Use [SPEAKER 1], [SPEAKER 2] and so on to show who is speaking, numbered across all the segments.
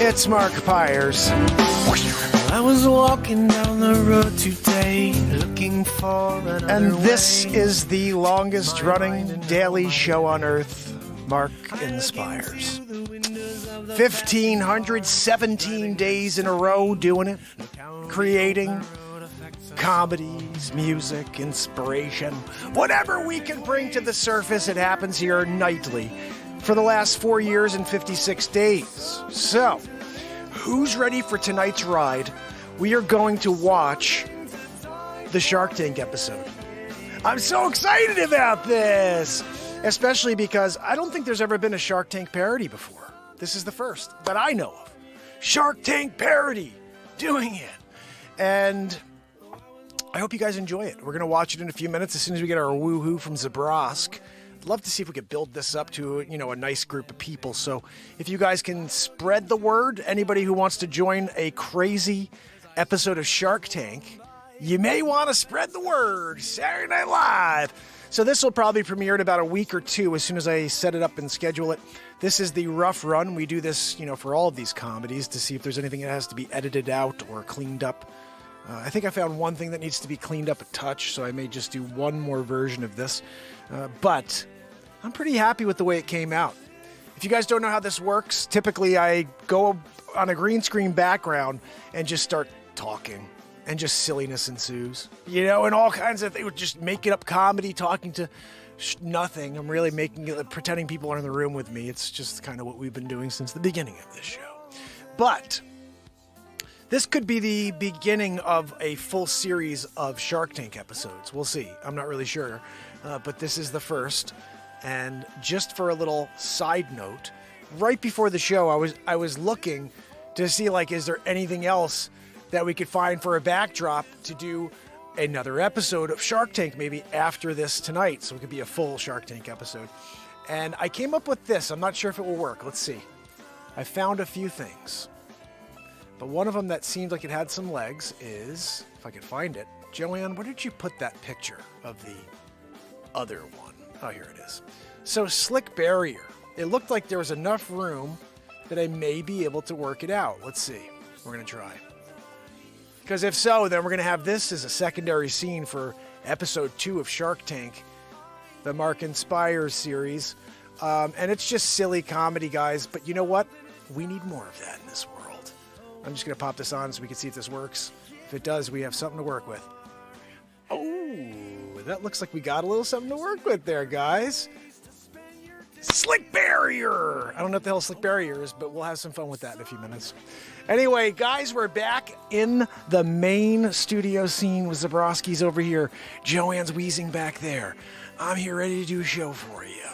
[SPEAKER 1] It's Mark Pires.
[SPEAKER 2] I was walking down the road today looking for another
[SPEAKER 1] And this
[SPEAKER 2] way.
[SPEAKER 1] is the longest running daily show on earth, Mark Inspires. 1,517 days in a row doing it, creating comedies, music, inspiration, whatever we can bring to the surface, it happens here nightly for the last 4 years and 56 days. So, who's ready for tonight's ride? We are going to watch the Shark Tank episode. I'm so excited about this, especially because I don't think there's ever been a Shark Tank parody before. This is the first that I know of. Shark Tank parody, doing it. And I hope you guys enjoy it. We're going to watch it in a few minutes as soon as we get our woohoo from Zabrosk. I'd love to see if we could build this up to, a nice group of people. So if you guys can spread the word, anybody who wants to join a crazy episode of Shark Tank, you may want to spread the word. Saturday Night Live. So this will probably premiere in about a week or two as soon as I set it up and schedule it. This is the rough run. We do this, for all of these comedies to see if there's anything that has to be edited out or cleaned up. I think I found one thing that needs to be cleaned up a touch, so I may just do one more version of this. But I'm pretty happy with the way it came out. If you guys don't know how this works, typically I go on a green screen background and just start talking, and just silliness ensues. And all kinds of things, just making up comedy, talking to nothing. I'm really pretending people are in the room with me. It's just kind of what we've been doing since the beginning of this show. But this could be the beginning of a full series of Shark Tank episodes. We'll see. I'm not really sure. But this is the first. And just for a little side note, right before the show, I was looking to see, is there anything else that we could find for a backdrop to do another episode of Shark Tank maybe after this tonight. So it could be a full Shark Tank episode. And I came up with this. I'm not sure if it will work. Let's see. I found a few things. But one of them that seemed like it had some legs is, if I could find it, Joanne, where did you put that picture of the other one? Oh, here it is. So, slick barrier. It looked like there was enough room that I may be able to work it out. Let's see. We're going to try. Because if so, then we're going to have this as a secondary scene for episode 2 of Shark Tank, the Mark Inspires series. And it's just silly comedy, guys. But you know what? We need more of that in this world. I'm just going to pop this on so we can see if this works. If it does, we have something to work with. Oh, that looks like we got a little something to work with there, guys. Slick barrier. I don't know what the hell slick barrier is, but we'll have some fun with that in a few minutes. Anyway, guys, we're back in the main studio scene with Zabrowski's over here. Joanne's wheezing back there. I'm here ready to do a show for you.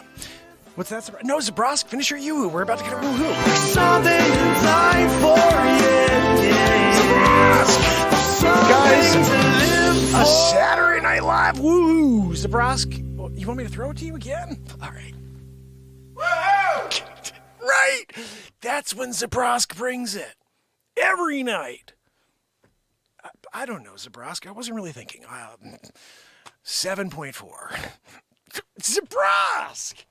[SPEAKER 1] What's that? No, Zabrosk, finish your yoo-hoo. We're about to get a woo-hoo.
[SPEAKER 2] Something to die for,
[SPEAKER 1] Zabrosk! Guys, a Saturday Night Live woo-hoo. Zabrosk, you want me to throw it to you again? All right. Woo-hoo! Right! That's when Zabrosk brings it. Every night. I don't know, Zabrosk. I wasn't really thinking. 7.4. Zabrosk!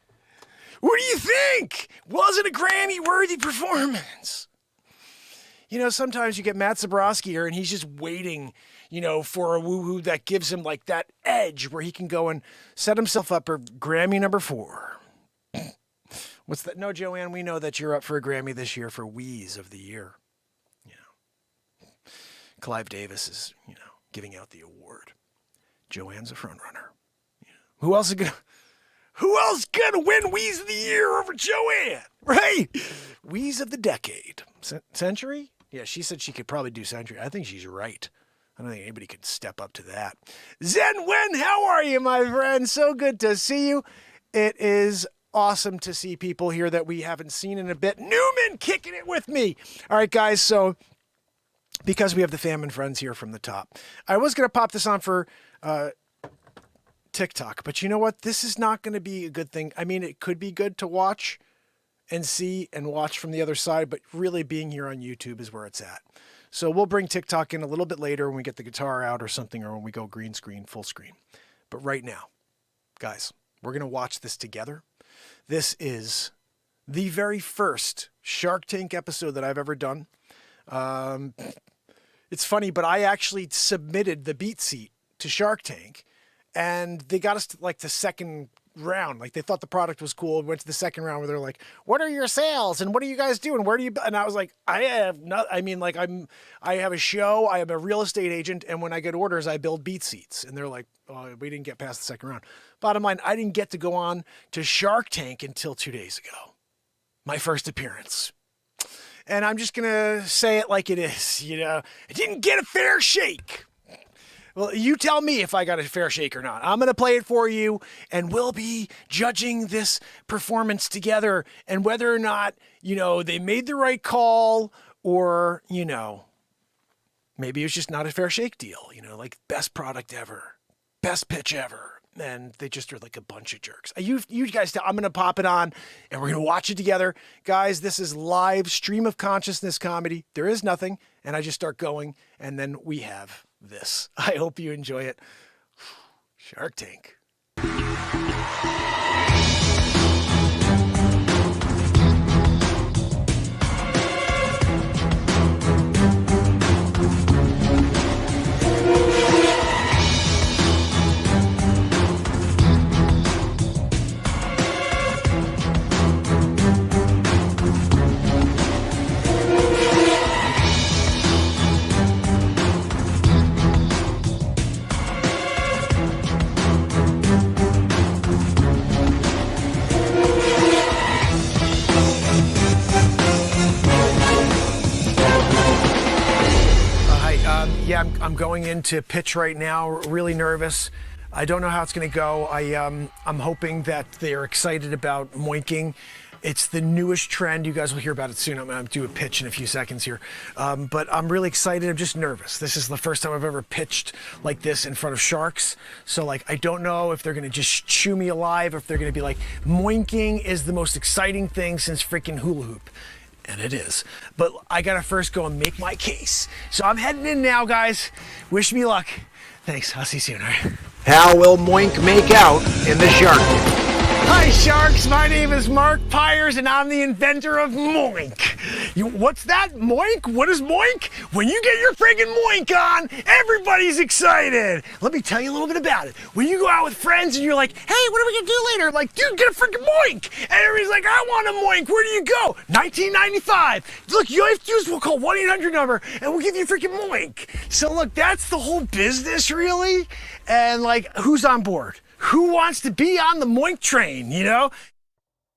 [SPEAKER 1] What do you think? Was it a Grammy-worthy performance? Sometimes you get Matt Zabrowski here, and he's just waiting, for a woo-hoo that gives him, that edge where he can go and set himself up for Grammy number 4. What's that? No, Joanne, we know that you're up for a Grammy this year for Wheeze of the Year. Clive Davis is, giving out the award. Joanne's a frontrunner. Who else gonna win Wheeze of the Year over Joanne? Right? Wheeze of the decade. Century? Yeah, she said she could probably do century. I think she's right. I don't think anybody could step up to that. Zen Wen, how are you, my friend? So good to see you. It is awesome to see people here that we haven't seen in a bit. Newman kicking it with me. All right, guys, so because we have the fam and friends here from the top, I was going to pop this on for TikTok, but you know what? This is not going to be a good thing. I mean, it could be good to watch and see and watch from the other side, but really being here on YouTube is where it's at. So we'll bring TikTok in a little bit later when we get the guitar out or something, or when we go green screen, full screen. But right now, guys, we're going to watch this together. This is the very first Shark Tank episode that I've ever done. It's funny, but I actually submitted the BeatSeat to Shark Tank, and they got us to like the second round. Like, they thought the product was cool. We went to the second round where they're like, what are your sales and what are you guys doing? Where do you, and I was like, I have not, I mean, like, I have a show, I am a real estate agent, and when I get orders, I build beat seats. And they're like, oh, we didn't get past the second round. Bottom line, I didn't get to go on to Shark Tank until 2 days ago. My first appearance. And I'm just going to say it like it is, you know, I didn't get a fair shake. Well, you tell me if I got a fair shake or not. I'm going to play it for you, and we'll be judging this performance together and whether or not, you know, they made the right call or, you know, maybe it was just not a fair shake deal, you know, like best product ever, best pitch ever. And they just are like a bunch of jerks. You guys, I'm going to pop it on and we're going to watch it together. Guys, this is live stream of consciousness comedy. There is nothing. And I just start going and then we have this. I hope you enjoy it. Shark Tank. I'm going into pitch right now, really nervous. I don't know how it's going to go. I'm hoping that they're excited about moinking. It's the newest trend. You guys will hear about it soon. I'm going to do a pitch in a few seconds here. But I'm really excited. I'm just nervous. This is the first time I've ever pitched like this in front of sharks. So like, I don't know if they're going to just chew me alive or if they're going to be like, moinking is the most exciting thing since freaking hula hoop. And it is. But I gotta first go and make my case. So I'm heading in now, guys. Wish me luck. Thanks. I'll see you soon, all right?
[SPEAKER 3] How will Moink make out in the Shark Tank?
[SPEAKER 1] Hi, Sharks. My name is Mark Pires, and I'm the inventor of Moink. What's that? Moink? What is Moink? When you get your friggin' Moink on, everybody's excited. Let me tell you a little bit about it. When you go out with friends and you're like, hey, what are we gonna do later? Like, dude, get a friggin' Moink. And everybody's like, I want a Moink. Where do you go? $19.95. Look, you have to use, we'll call 1-800 number, and we'll give you a freaking Moink. So look, that's the whole business, really. And like, who's on board? Who wants to be on the Moink train, you know?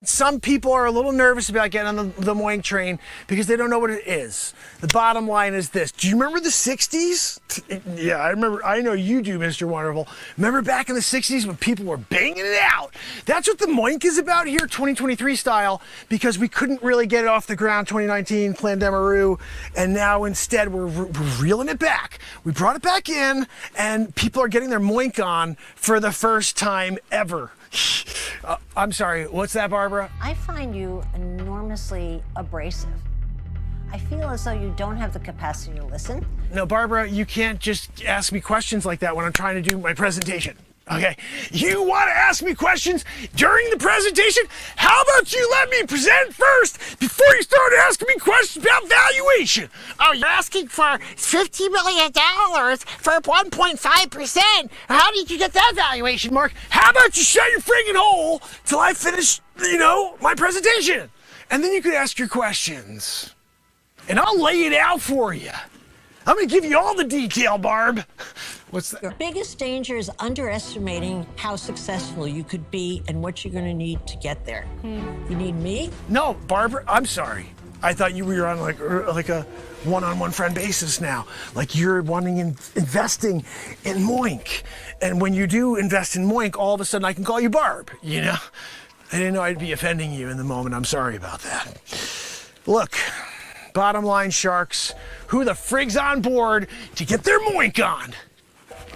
[SPEAKER 1] Some people are a little nervous about getting on the Moink train because they don't know what it is. The bottom line is this. Do you remember the 60s? Yeah, I remember. I know you do, Mr. Wonderful. Remember back in the 60s when people were banging it out? That's what the Moink is about here, 2023 style, because we couldn't really get it off the ground 2019, Plan Demaroo, and now instead we're reeling it back. We brought it back in, and people are getting their Moink on for the first time ever. I'm sorry, what's that, Barbara?
[SPEAKER 4] I find you enormously abrasive. I feel as though you don't have the capacity to listen.
[SPEAKER 1] No, Barbara, you can't just ask me questions like that when I'm trying to do my presentation. Okay, you want to ask me questions during the presentation? How about you let me present first before you start asking me questions about valuation? Oh, you're asking for $50 million for 1.5%. How did you get that valuation, Mark? How about you shut your friggin' hole till I finish, you know, my presentation? And then you could ask your questions. And I'll lay it out for you. I'm gonna give you all the detail, Barb. What's that?
[SPEAKER 4] The biggest danger is underestimating how successful you could be and what you're going to need to get there. You need me?
[SPEAKER 1] No, Barbara, I'm sorry. I thought you were on like a one-on-one friend basis now. Like you're wanting investing in Moink. And when you do invest in Moink, all of a sudden I can call you Barb, you know? I didn't know I'd be offending you in the moment. I'm sorry about that. Look, bottom line, Sharks, who the frig's on board to get their Moink on?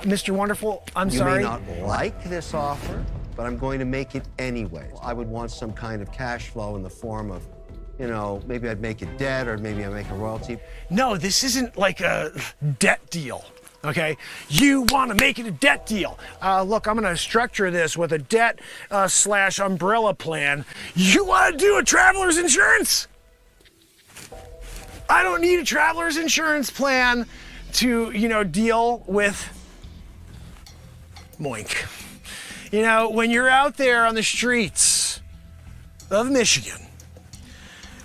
[SPEAKER 1] Mr. Wonderful, I'm sorry.
[SPEAKER 3] You may not like this offer, but I'm going to make it anyway. I would want some kind of cash flow in the form of, you know, maybe I'd make it debt or maybe I'd make a royalty.
[SPEAKER 1] No, this isn't like a debt deal. Okay, you want to make it a debt deal. Look, I'm going to structure this with a debt slash umbrella plan. You want to do a traveler's insurance? I don't need a traveler's insurance plan to, deal with Moink. When you're out there on the streets of Michigan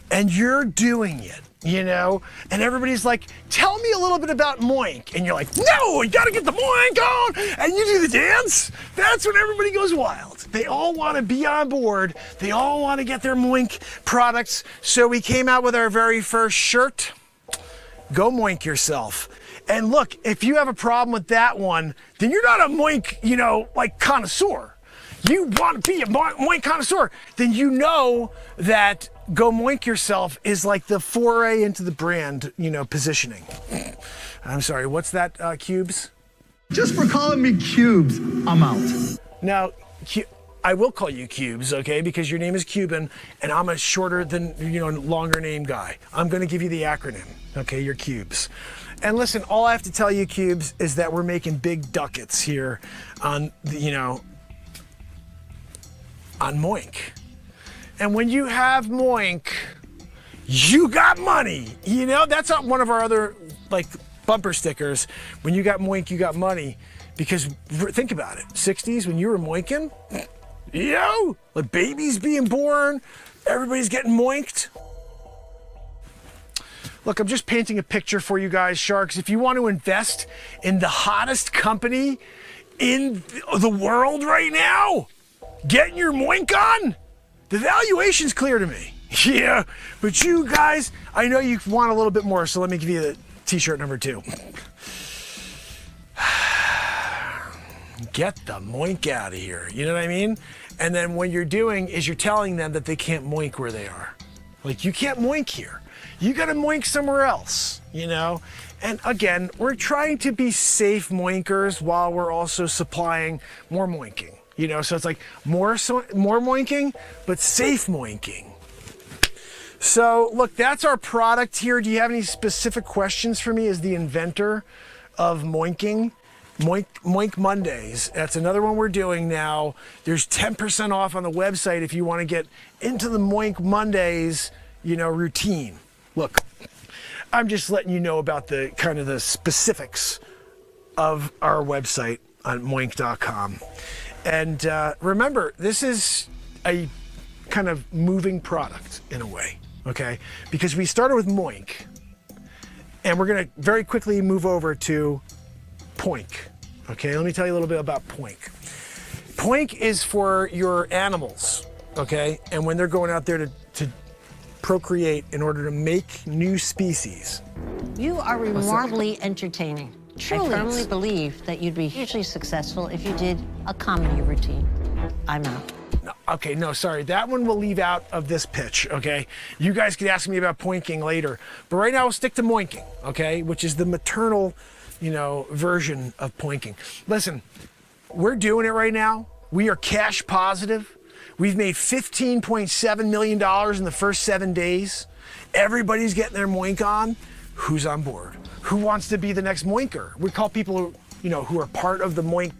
[SPEAKER 1] and you're doing it, and everybody's like, tell me a little bit about Moink. And you're like, no, you gotta get the Moink on. And you do the dance. That's when everybody goes wild. They all wanna be on board. They all wanna get their Moink products. So we came out with our very first shirt. Go Moink yourself. And look, if you have a problem with that one, then you're not a Moink, connoisseur. You want to be a Moink connoisseur, then you know that Go Moink Yourself is like the foray into the brand, positioning. I'm sorry, what's that, Cubes?
[SPEAKER 5] Just for calling me Cubes, I'm out.
[SPEAKER 1] Now, I will call you Cubes, okay, because your name is Cuban, and I'm a shorter than, longer name guy. I'm going to give you the acronym, okay, you're Cubes. And listen, all I have to tell you, Cubes, is that we're making big ducats here on, on Moink. And when you have Moink, you got money. That's not one of our other bumper stickers. When you got Moink, you got money. Because think about it, 60s when you were moinking, like babies being born, everybody's getting moinked. Look, I'm just painting a picture for you guys, Sharks. If you want to invest in the hottest company in the world right now, getting your Moink on, the valuation's clear to me. Yeah, but you guys, I know you want a little bit more, so let me give you the t-shirt number 2. Get the Moink out of here, you know what I mean? And then what you're doing is you're telling them that they can't Moink where they are. Like, you can't Moink here. You gotta Moink somewhere else, And again, we're trying to be safe Moinkers while we're also supplying more Moinking. So it's like more Moinking, but safe Moinking. So look, that's our product here. Do you have any specific questions for me as the inventor of Moinking? Moink Mondays. That's another one we're doing now. There's 10% off on the website if you want to get into the Moink Mondays, routine. Look, I'm just letting you know about the kind of the specifics of our website on moink.com. And remember, this is a kind of moving product in a way, okay? Because we started with Moink, and we're gonna very quickly move over to Poink, okay? Let me tell you a little bit about Poink. Poink is for your animals, okay? And when they're going out there to procreate in order to make new species.
[SPEAKER 4] You are remarkably entertaining. Truly. I firmly believe that you'd be hugely successful if you did a comedy routine. I'm out.
[SPEAKER 1] No, sorry. That one we'll leave out of this pitch, okay? You guys could ask me about poinking later. But right now, we'll stick to moinking, okay? Which is the maternal, version of poinking. Listen, we're doing it right now. We are cash positive. We've made $15.7 million in the first 7 days. Everybody's getting their moink on. Who's on board? Who wants to be the next moinker? We call people who are part of the moink,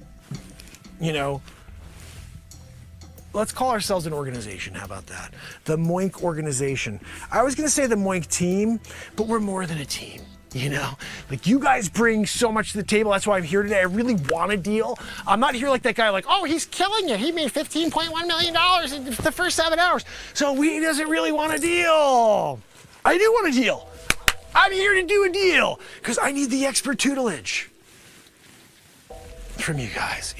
[SPEAKER 1] let's call ourselves an organization. How about that? The Moink organization. I was going to say the Moink team, but we're more than a team. Like, you guys bring so much to the table. That's why I'm here today. I really want a deal. I'm not here like that guy, he's killing it. He made $15.1 million in the first 7 hours. So he doesn't really want a deal. I do want a deal. I'm here to do a deal because I need the expert tutelage from you guys,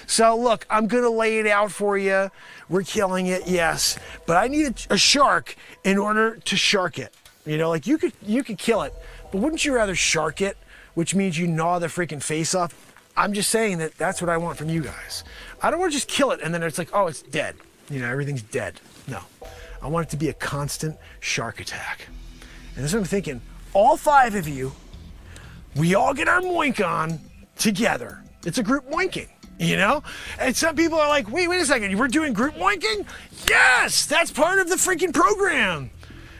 [SPEAKER 1] So look, I'm gonna lay it out for you. We're killing it, yes, but I need a shark in order to shark it. You could kill it, but wouldn't you rather shark it, which means you gnaw the freaking face off? I'm just saying that's what I want from you guys. I don't want to just kill it and then it's like, oh, it's dead. Everything's dead. No, I want it to be a constant shark attack. And that's what I'm thinking. All 5 of you, we all get our moink on together. It's a group moinking, And some people are like, wait a second, we're doing group moinking? Yes, that's part of the freaking program.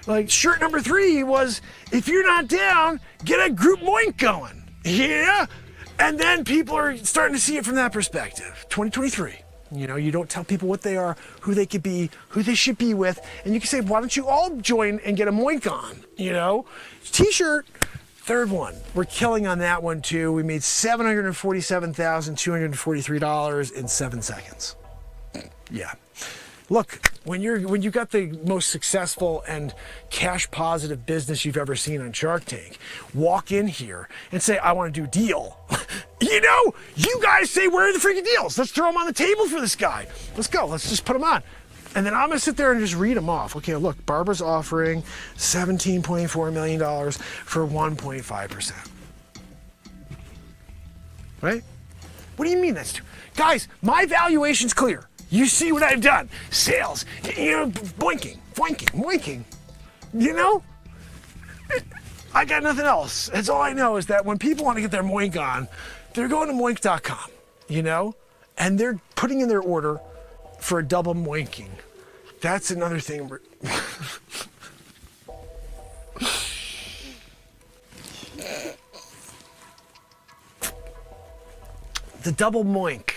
[SPEAKER 1] Like, shirt number 3 was, if you're not down, get a group moink going. Yeah? And then people are starting to see it from that perspective. 2023. You know, you don't tell people what they are, who they could be, who they should be with. And you can say, why don't you all join and get a moink on, you know? T-shirt, third one. We're killing on that one too. We made $747,243 in 7 seconds. Yeah. Look, when you got the most successful and cash positive business you've ever seen on Shark Tank, walk in here and say, I want to do a deal. You know, you guys say, where are the freaking deals? Let's throw them on the table for this guy. Let's go. Let's just put them on. And then I'm going to sit there and just read them off. Okay, look, Barbara's offering $17.4 million for 1.5%. Right? What do you mean that's too? Guys, my valuation's clear. You see what I've done. Sales, you know, boinking. You know? I got nothing else. That's all I know is that when people want to get their moink on, they're going to moink.com, you know? And they're putting in their order for a double moinking. That's another thing. The double moink.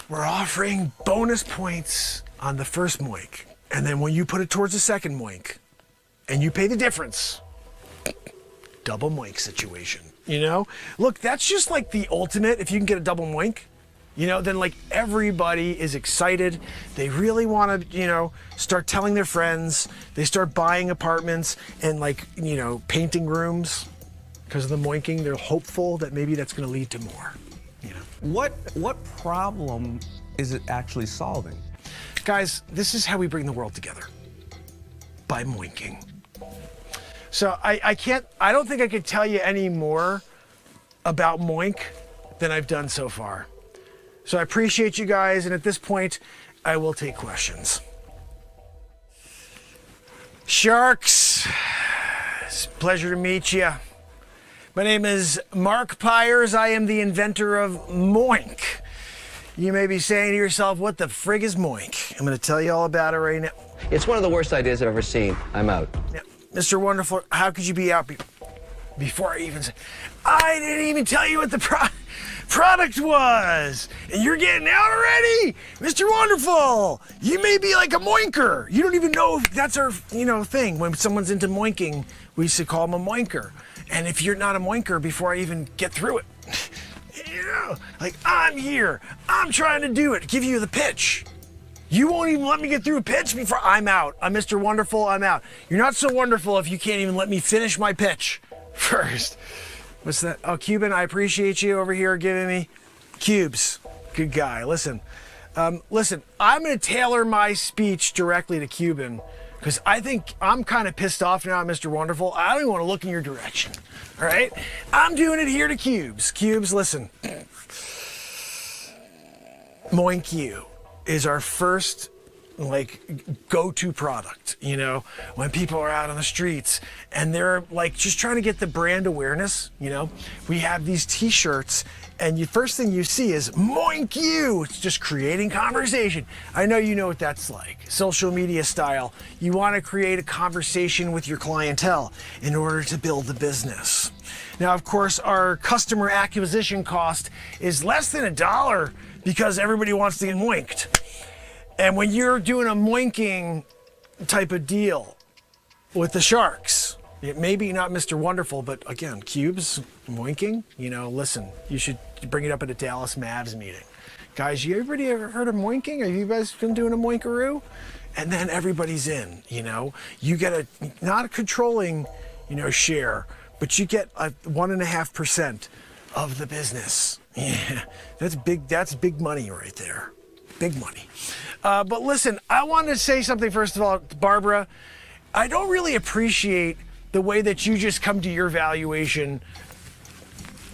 [SPEAKER 1] We're offering bonus points on the first moink. And then when you put it towards the second moink and you pay the difference, double moink situation, you know? Look, that's just like the ultimate. If you can get a double moink, you know, then like everybody is excited. They really want to, you know, start telling their friends. They start buying apartments and like, you know, painting rooms because of the moinking. They're hopeful that maybe that's going to lead to more. You know.
[SPEAKER 6] What problem is it actually solving?
[SPEAKER 1] Guys, this is how we bring the world together. By moinking. So I don't think I could tell you any more about moink than I've done so far. So I appreciate you guys, and at this point, I will take questions. Sharks, it's a pleasure to meet you. My name is Mark Pires. I am the inventor of moink. You may be saying to yourself, what the frig is moink? I'm going to tell you all about it right now.
[SPEAKER 3] It's one of the worst ideas I've ever seen. I'm out.
[SPEAKER 1] Yeah. Mr. Wonderful, how could you be out before I even said, I didn't even tell you what the product was, and you're getting out already? Mr. Wonderful, you may be like a moinker. You don't even know if that's our, you know, thing. When someone's into moinking, we used to call them a moinker. And if you're not a moinker before I even get through it, you know, like I'm here, I'm trying to do it, give you the pitch. You won't even let me get through a pitch before I'm out. I'm Mr. Wonderful, I'm out. You're not so wonderful if you can't even let me finish my pitch first. What's that? Oh, Cuban, I appreciate you over here giving me cubes. Good guy. Listen, I'm going to tailor my speech directly to Cuban because I think I'm kind of pissed off now, Mr. Wonderful. I don't even want to look in your direction. All right? I'm doing it here to Cubes. Cubes, listen. Moink You is our first like go-to product, you know, when people are out on the streets and they're like just trying to get the brand awareness, you know. We have these t-shirts and the first thing you see is Moink You. It's just creating conversation. I know you know what that's like. Social media style. You want to create a conversation with your clientele in order to build the business. Now, of course, our customer acquisition cost is less than $1 because everybody wants to get moinked. And when you're doing a moinking type of deal with the Sharks, it may be not Mr. Wonderful, but again, Cubes, moinking, you know, listen, you should bring it up at a Dallas Mavs meeting. Guys, everybody ever heard of moinking? Have you guys been doing a moinkaroo? And then everybody's in, you know. You get not a controlling, you know, share, but you get a 1.5% of the business. Yeah, that's big money right there. Big money. But listen, I wanted to say something first of all, Barbara. I don't really appreciate the way that you just come to your valuation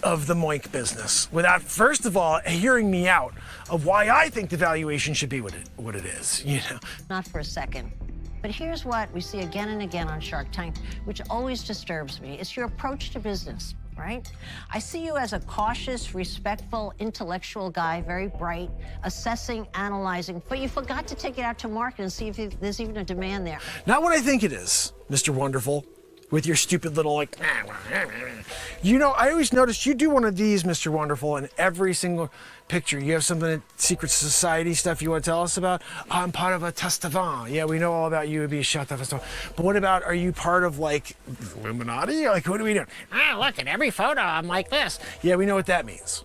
[SPEAKER 1] of the moink business without, first of all, hearing me out of why I think the valuation should be what it is. You know,
[SPEAKER 4] not for a second. But here's what we see again and again on Shark Tank, which always disturbs me. It's your approach to business, right? I see you as a cautious, respectful, intellectual guy, very bright, assessing, analyzing, but you forgot to take it out to market and see if there's even a demand there.
[SPEAKER 1] Not what I think it is, Mr. Wonderful. with your stupid little like, you know, I always noticed you do one of these, Mr. Wonderful, in every single picture. You have something, secret society stuff you want to tell us about? I'm part of a testament. Yeah, we know all about you. It'd be a shut up. But what about, are you part of like Illuminati? Like, what are we doing? Look, at every photo, I'm like this. Yeah, we know what that means.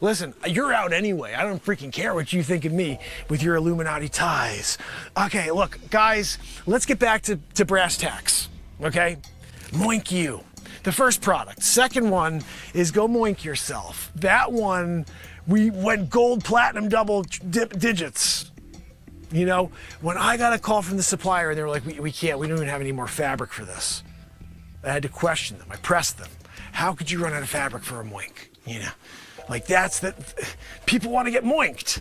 [SPEAKER 1] Listen, you're out anyway. I don't freaking care what you think of me with your Illuminati ties. Okay, look, guys, let's get back to brass tacks, okay? Moink you. The first product. Second one is go moink yourself. That one, we went gold, platinum, double digits. You know, when I got a call from the supplier and they were like, we can't, we don't even have any more fabric for this. I had to question them. I pressed them. How could you run out of fabric for a moink? You know, like people want to get moinked.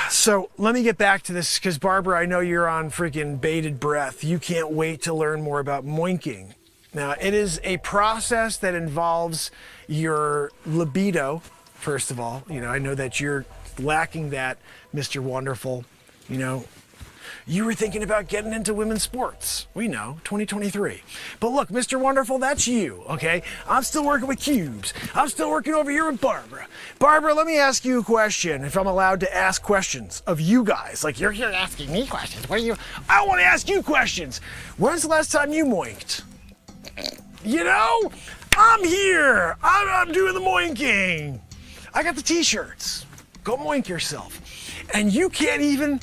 [SPEAKER 1] So let me get back to this because Barbara, I know you're on freaking bated breath. You can't wait to learn more about moinking. Now, it is a process that involves your libido, first of all. You know, I know that you're lacking that, Mr. Wonderful. You know, you were thinking about getting into women's sports. We know, 2023. But look, Mr. Wonderful, that's you, okay? I'm still working with cubes. I'm still working over here with Barbara. Barbara, let me ask you a question, if I'm allowed to ask questions of you guys. Like, you're here asking me questions. What are you? I want to ask you questions. When's the last time you moinked? You know, I'm here. I'm doing the moinking. I got the t-shirts. Go moink yourself. And you can't even,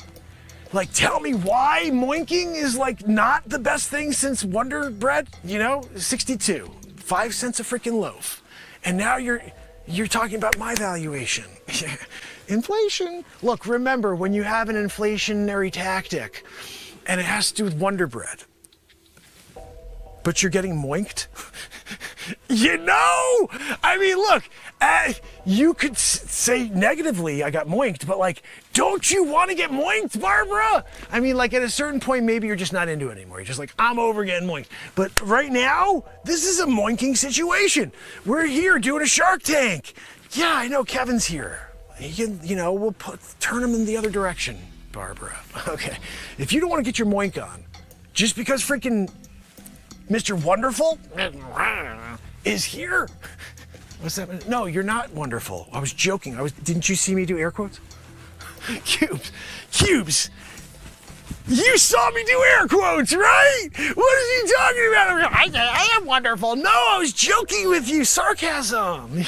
[SPEAKER 1] like, tell me why moinking is, like, not the best thing since Wonder Bread, you know, 62, 5 cents a freaking loaf. And now you're talking about my valuation. Inflation. Look, remember, when you have an inflationary tactic, and it has to do with Wonder Bread, but you're getting moinked? You know? I mean, look, you could say negatively, I got moinked, but like, don't you want to get moinked, Barbara? I mean, like at a certain point, maybe you're just not into it anymore. You're just like, I'm over getting moinked. But right now, this is a moinking situation. We're here doing a Shark Tank. Yeah, I know Kevin's here. You know, we'll turn him in the other direction, Barbara. Okay. If you don't want to get your moink on, just because freaking Mr. Wonderful is here. What's that? No, you're not wonderful. I was joking. Didn't you see me do air quotes? Cubes. You saw me do air quotes, right? What is he talking about? I am wonderful. No, I was joking with you. Sarcasm.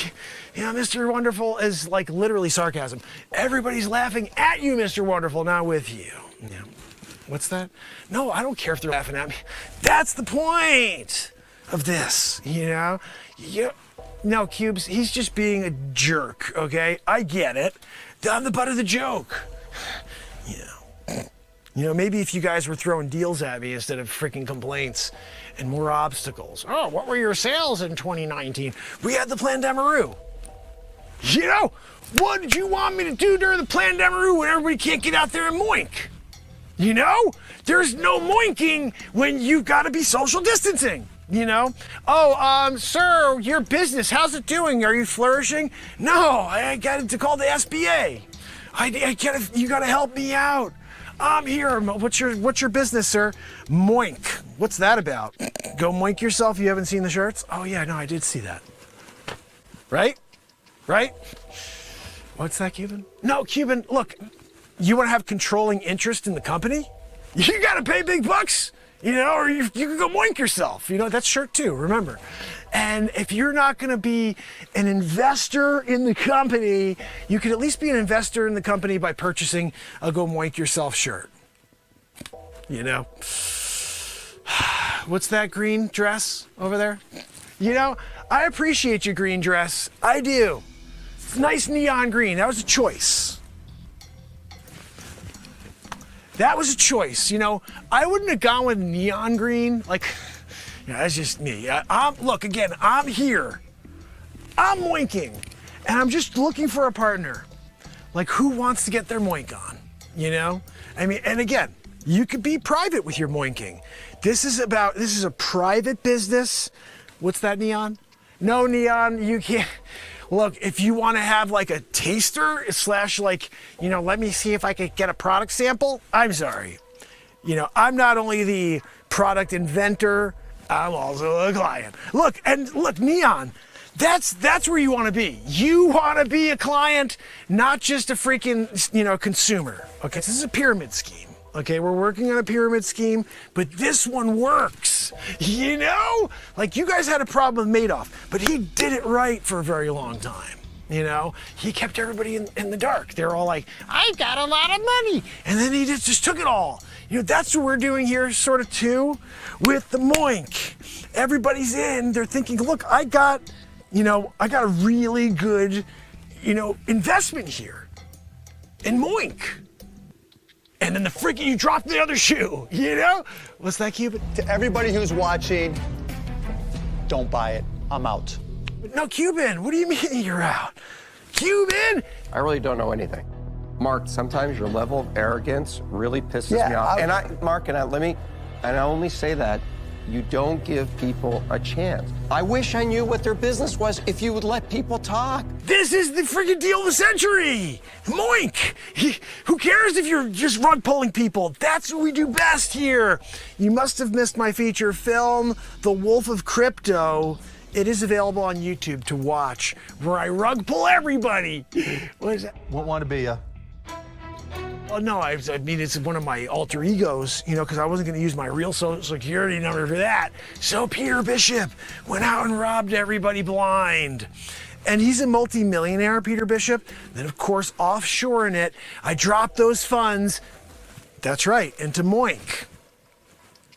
[SPEAKER 1] You know, Mr. Wonderful is like literally sarcasm. Everybody's laughing at you, Mr. Wonderful, not with you. Yeah. What's that? No, I don't care if they're laughing at me. That's the point of this, you know? No, Cubes, he's just being a jerk, okay? I get it. I'm the butt of the joke. You know, maybe if you guys were throwing deals at me instead of freaking complaints and more obstacles. Oh, what were your sales in 2019? We had the Plan Demaroo. You know, what did you want me to do during the Plan Demaroo when everybody can't get out there and moink? You know, there's no moinking when you've got to be social distancing, you know? Oh, sir, your business, how's it doing? Are you flourishing? No, I got to call the SBA. You got to help me out. I'm here. What's your business, sir? Moink. What's that about? Go moink yourself? You haven't seen the shirts? Oh, yeah, no, I did see that. Right? What's that, Cuban? No, Cuban, look. You want to have controlling interest in the company? You got to pay big bucks, you know, or you can go moink yourself. You know, that's shirt too, remember. And if you're not going to be an investor in the company, you can at least be an investor in the company by purchasing a Go Moink Yourself shirt. You know? What's that green dress over there? You know, I appreciate your green dress. I do. It's nice neon green. That was a choice. That was a choice, you know. I wouldn't have gone with neon green. Like, you know, that's just me. Look, again, I'm here. I'm moinking. And I'm just looking for a partner. Like, who wants to get their moink on? You know? I mean, and again, you could be private with your moinking. This is a private business. What's that, neon? No, neon, you can't. Look, if you want to have like a taster / like, you know, let me see if I could get a product sample. I'm sorry. You know, I'm not only the product inventor, I'm also a client. Look, Neon, that's where you want to be. You want to be a client, not just a freaking, consumer. Okay, this is a pyramid scheme. Okay, we're working on a pyramid scheme, but this one works. Like you guys had a problem with Madoff, but he did it right for a very long time. He kept everybody in the dark. They're all like, I've got a lot of money. And then he just took it all. That's what we're doing here sort of too with the Moink. Everybody's in, they're thinking, look, I got a really good, investment here in Moink. And then you dropped the other shoe, What's that, Cuban?
[SPEAKER 5] To everybody who's watching, don't buy it. I'm out.
[SPEAKER 1] No, Cuban, what do you mean you're out? Cuban!
[SPEAKER 7] I really don't know anything. Mark, sometimes your level of arrogance really pisses me off. I only say that you don't give people a chance. I wish I knew what their business was if you would let people talk.
[SPEAKER 1] This is the freaking deal of the century! Moink! Who cares if you're just rug pulling people? That's what we do best here. You must have missed my feature film, The Wolf of Crypto. It is available on YouTube to watch, where I rug pull everybody. What is that?
[SPEAKER 5] Won't want to be ya.
[SPEAKER 1] Oh, no, I mean, it's one of my alter egos, because I wasn't going to use my real social security number for that. So Peter Bishop went out and robbed everybody blind. And he's a multi-millionaire, Peter Bishop. Then, of course, offshoring it, I dropped those funds, that's right, into Moink.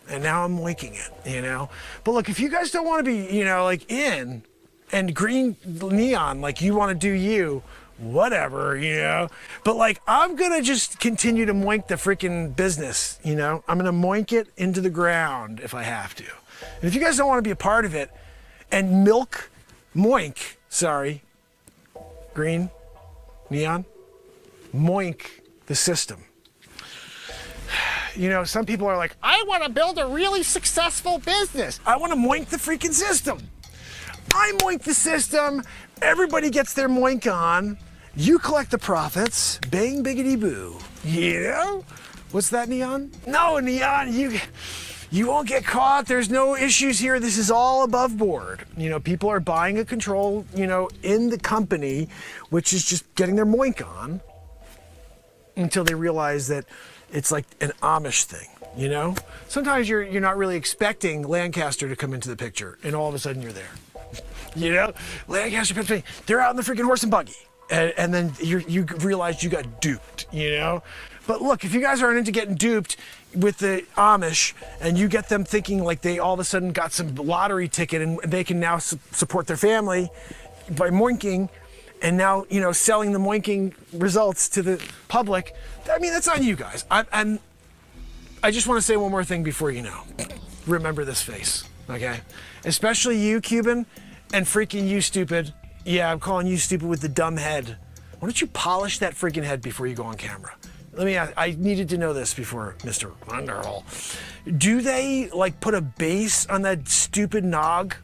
[SPEAKER 1] And now I'm moinking it, But look, if you guys don't want to be, in and green neon, like you want to do you, whatever, But I'm going to just continue to moink the freaking business, I'm going to moink it into the ground if I have to. And if you guys don't want to be a part of it and green, neon, moink the system. Some people are like, I want to build a really successful business. I want to moink the freaking system. I moink the system. Everybody gets their moink on. You collect the profits. Bang, biggity, boo. What's that, Neon? No, Neon, you won't get caught. There's no issues here. This is all above board. People are buying a control, in the company, which is just getting their moink on until they realize that it's like an Amish thing, Sometimes you're not really expecting Lancaster to come into the picture, and all of a sudden you're there. Lancaster, Pennsylvania, they're out in the freaking horse and buggy, and then you realize you got duped, But look, if you guys aren't into getting duped with the Amish, and you get them thinking like they all of a sudden got some lottery ticket and they can now support their family by moinking, and now, selling the moinking results to the public, I mean, that's on you guys. I just want to say one more thing before remember this face, okay? Especially you, Cuban, and freaking you, stupid. Yeah, I'm calling you stupid with the dumb head. Why don't you polish that freaking head before you go on camera? Let me ask, I needed to know this before Mr. Wonderhall. Do they, put a base on that stupid nog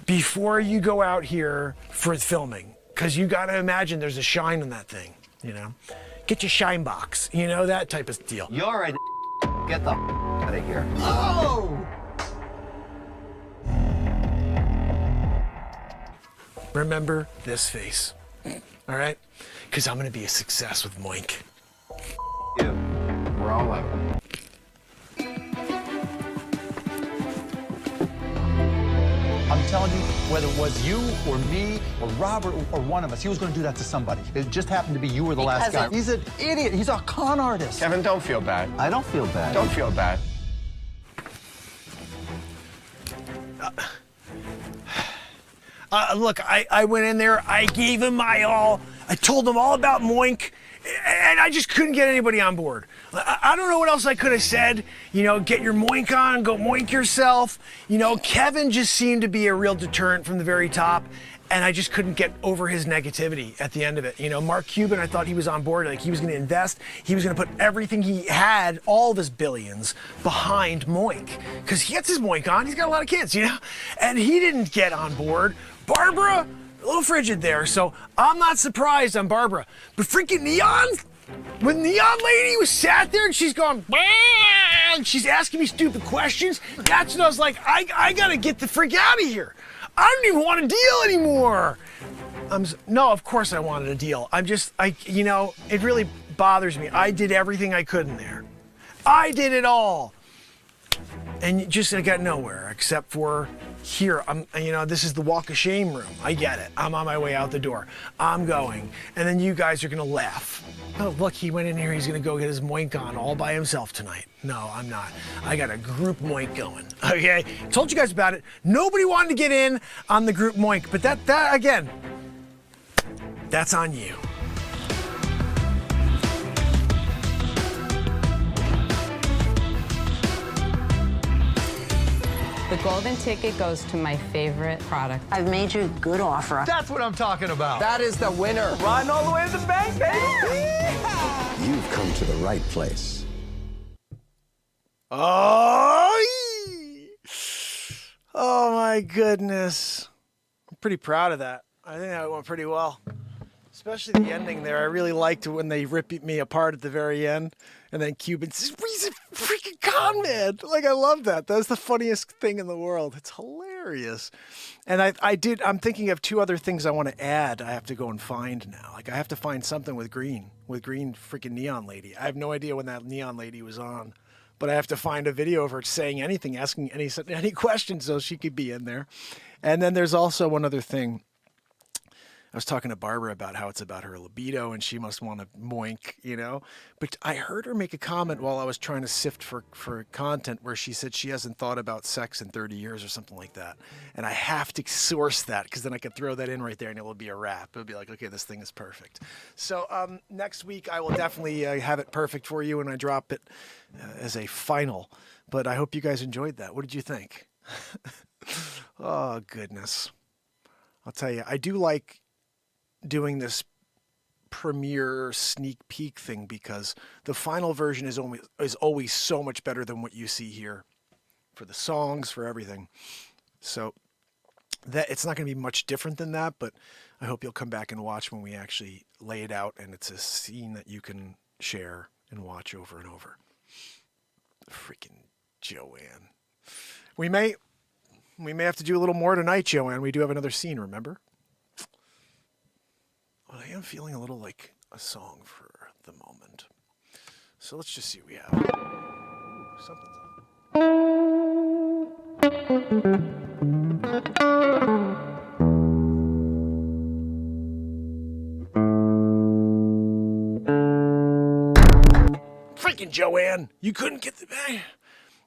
[SPEAKER 1] before you go out here for filming? Because you got to imagine there's a shine on that thing, Get your shine box, that type of deal.
[SPEAKER 3] You're a get the out of here.
[SPEAKER 5] Oh!
[SPEAKER 1] Remember this face, all right? Because I'm going to be a success with Moink.
[SPEAKER 7] You. We're all out.
[SPEAKER 5] I'm telling you, whether it was you or me or Robert or one of us, he was going to do that to somebody. It just happened to be you were the last guy. He's an idiot. He's a con artist.
[SPEAKER 7] Kevin, don't feel bad.
[SPEAKER 3] I don't feel bad.
[SPEAKER 7] Don't feel bad.
[SPEAKER 1] Look, I went in there, I gave him my all, I told him all about Moink, and I just couldn't get anybody on board. I don't know what else I could have said. Get your Moink on, go Moink yourself. Kevin just seemed to be a real deterrent from the very top, and I just couldn't get over his negativity at the end of it. Mark Cuban, I thought he was on board, like he was going to invest, he was going to put everything he had, all of his billions, behind Moink, because he gets his Moink on, he's got a lot of kids, and he didn't get on board. Barbara, a little frigid there, so I'm not surprised on Barbara. But freaking Neon, When Neon Lady was sat there and she's going, and she's asking me stupid questions, that's when I was like, I gotta get the freak out of here. I don't even want a deal anymore. No, of course I wanted a deal. You know, it really bothers me. I did everything I could in there. I did it all. And I got nowhere except for here. This is the walk of shame room. I get it. I'm on my way out the door. I'm going. And then you guys are gonna laugh. Oh, look, he went in here, he's gonna go get his moink on all by himself tonight. No, I'm not. I got a group moink going, okay? Told you guys about it. Nobody wanted to get in on the group moink, but that again, that's on you.
[SPEAKER 8] The golden ticket goes to my favorite product.
[SPEAKER 4] I've made you a good offer.
[SPEAKER 5] That's what I'm talking about.
[SPEAKER 7] That is the winner.
[SPEAKER 6] Riding all the way to the bank, baby.
[SPEAKER 3] You've come to the right place.
[SPEAKER 1] Oh my goodness. I'm pretty proud of that. I think that went pretty well. Especially the ending there. I really liked when they ripped me apart at the very end. And then Cuban says, he's a freaking con man. Like, I love that. That's the funniest thing in the world. It's hilarious. And I'm thinking of two other things I want to add. I have to go and find now. Like, I have to find something with green freaking Neon Lady. I have no idea when that Neon Lady was on. But I have to find a video of her saying anything, asking any questions so she could be in there. And then there's also one other thing. I was talking to Barbara about how it's about her libido and she must want to moink, you know. But I heard her make a comment while I was trying to sift for content where she said she hasn't thought about sex in 30 years or something like that. And I have to source that because then I could throw that in right there and it will be a wrap. It'll be like, okay, this thing is perfect. So next week I will definitely have it perfect for you when I drop it as a final. But I hope you guys enjoyed that. What did you think? Oh, goodness. I'll tell you, I do like doing this premiere sneak peek thing because the final version is always so much better than what you see here for the songs, for everything. So that it's not going to be much different than that, but I hope you'll come back and watch when we actually lay it out and it's a scene that you can share and watch over and over. Freaking Joanne. We may have to do a little more tonight, Joanne. We do have another scene, remember? Well, I am feeling a little like a song for the moment. So let's just see what we have. Ooh, something's on. Freaking Joanne! You couldn't get the...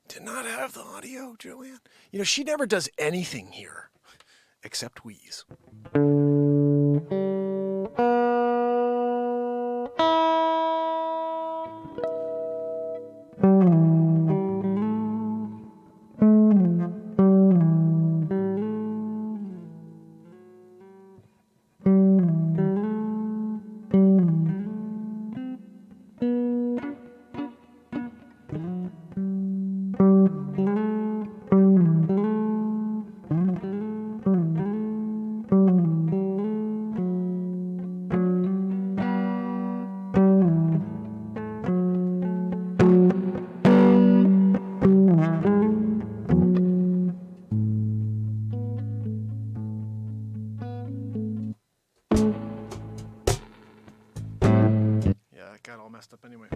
[SPEAKER 1] Did not have the audio, Joanne. You know, she never does anything here except wheeze. Got all messed up anyway.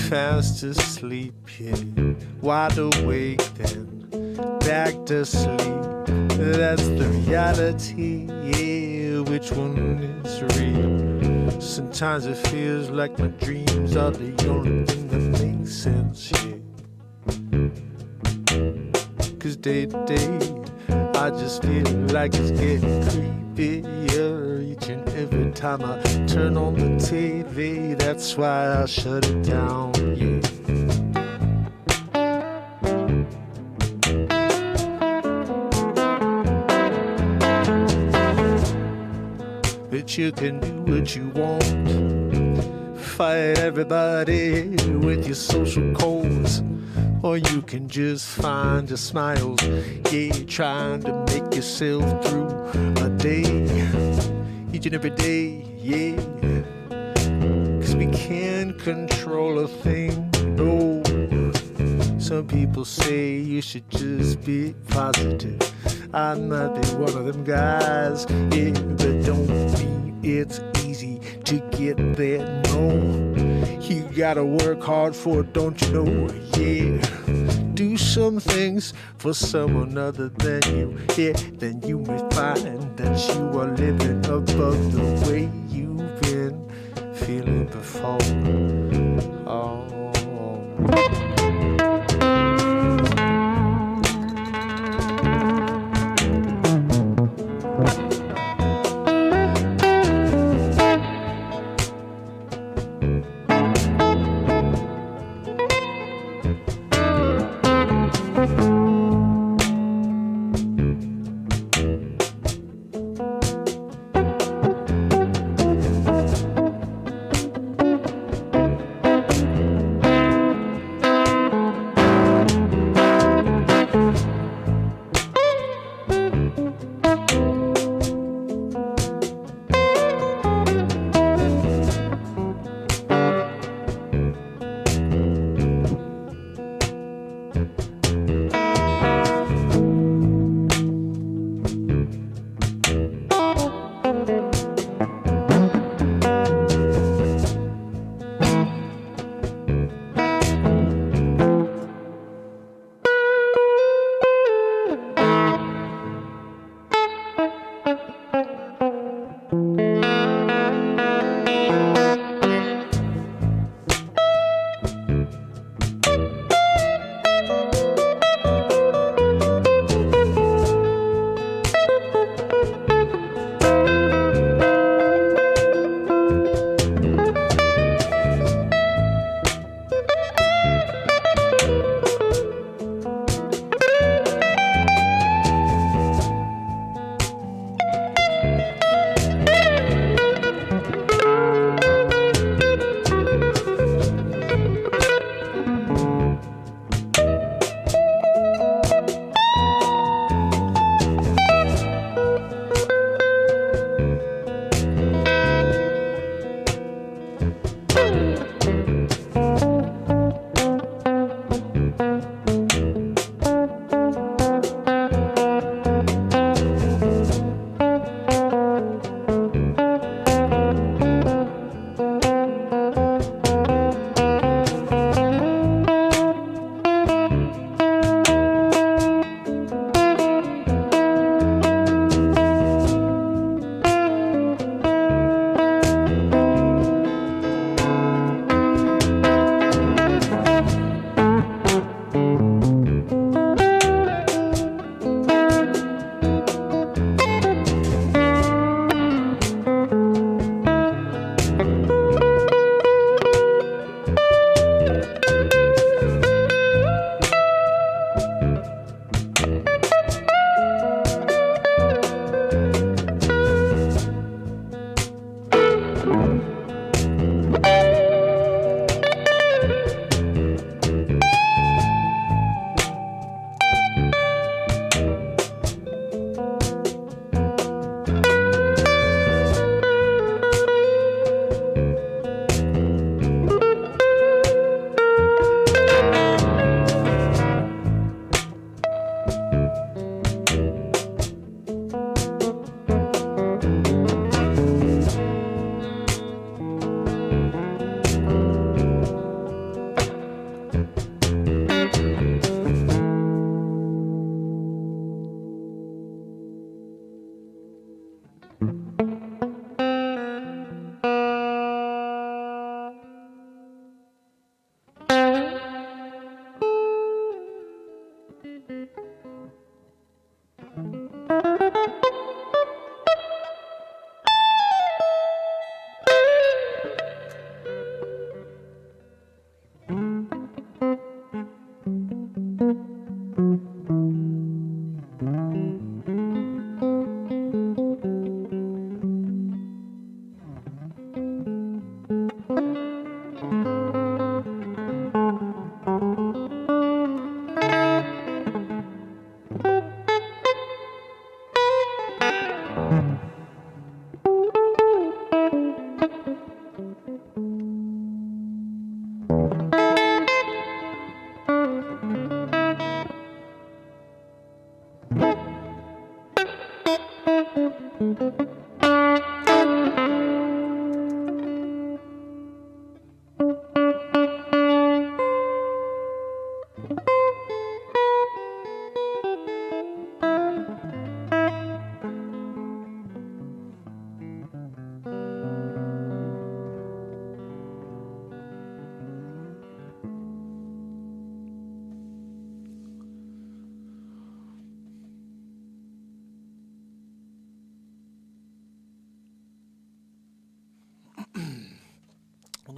[SPEAKER 2] fast asleep, yeah, wide awake then back to sleep. That's the reality, yeah, which one is real? Sometimes it feels like my dreams are the only thing that makes sense, yeah. 'Cause day to day, I just feel like it's getting creepier each and every time I turn on the TV. That's why I shut it down, yeah. But you can do what you want. Fight everybody with your social codes. Or you can just find your smiles, yeah, trying to make yourself through a day, each and every day, yeah. 'Cause we can't control a thing, no. Some people say you should just be positive. I might be one of them guys, yeah, but don't mean it's easy to get there, no. You gotta work hard for it, don't you know? Yeah. Do some things for someone other than you. Yeah, then you may find that you are living above the way you've been feeling before. Oh.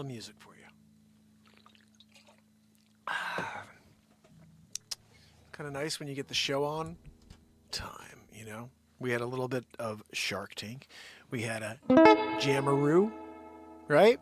[SPEAKER 1] little music for you. Kind of nice when you get the show on time, you know? We had a little bit of Shark Tank. We had a Jamaroo, right?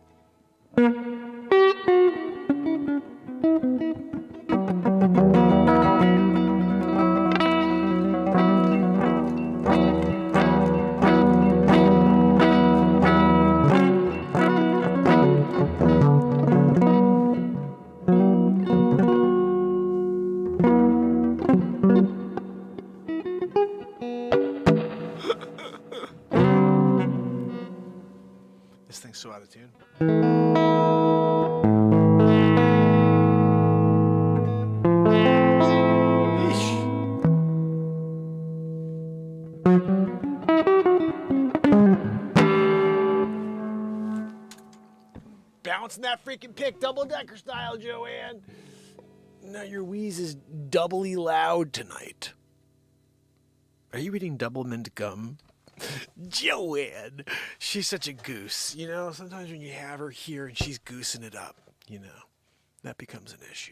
[SPEAKER 1] This thing's so out of tune. Bouncing that freaking pick, double-decker style, Joanne. Now your wheeze is doubly loud tonight. Are you eating double mint gum? Joanne, she's such a goose. You know, sometimes when you have her here and she's goosing it up, you know, that becomes an issue.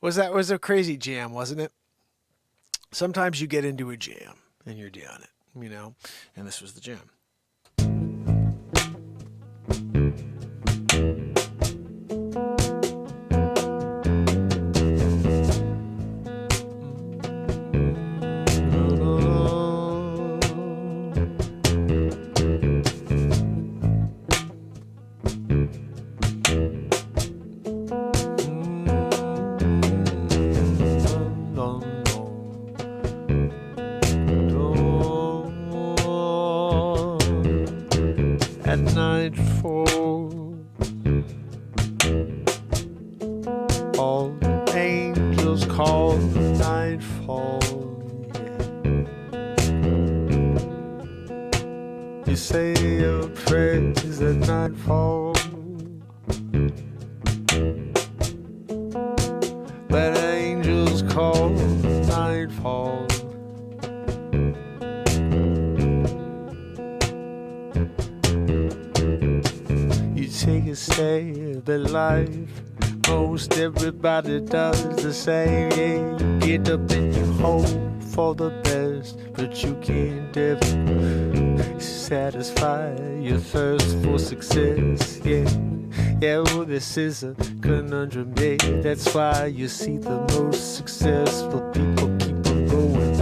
[SPEAKER 1] Was a crazy jam, wasn't it? Sometimes you get into a jam and you're doing it, you know, and this was the jam. At nightfall, all the angels call nightfall. Yeah. You say your prayers at nightfall, but angels call nightfall. Take a stab at life. Most everybody does the same. Yeah, you get up and you hope for the best, but you can't ever satisfy your thirst for success. Yeah, well, this is a conundrum. Yeah, that's why you see the most successful people keep on going.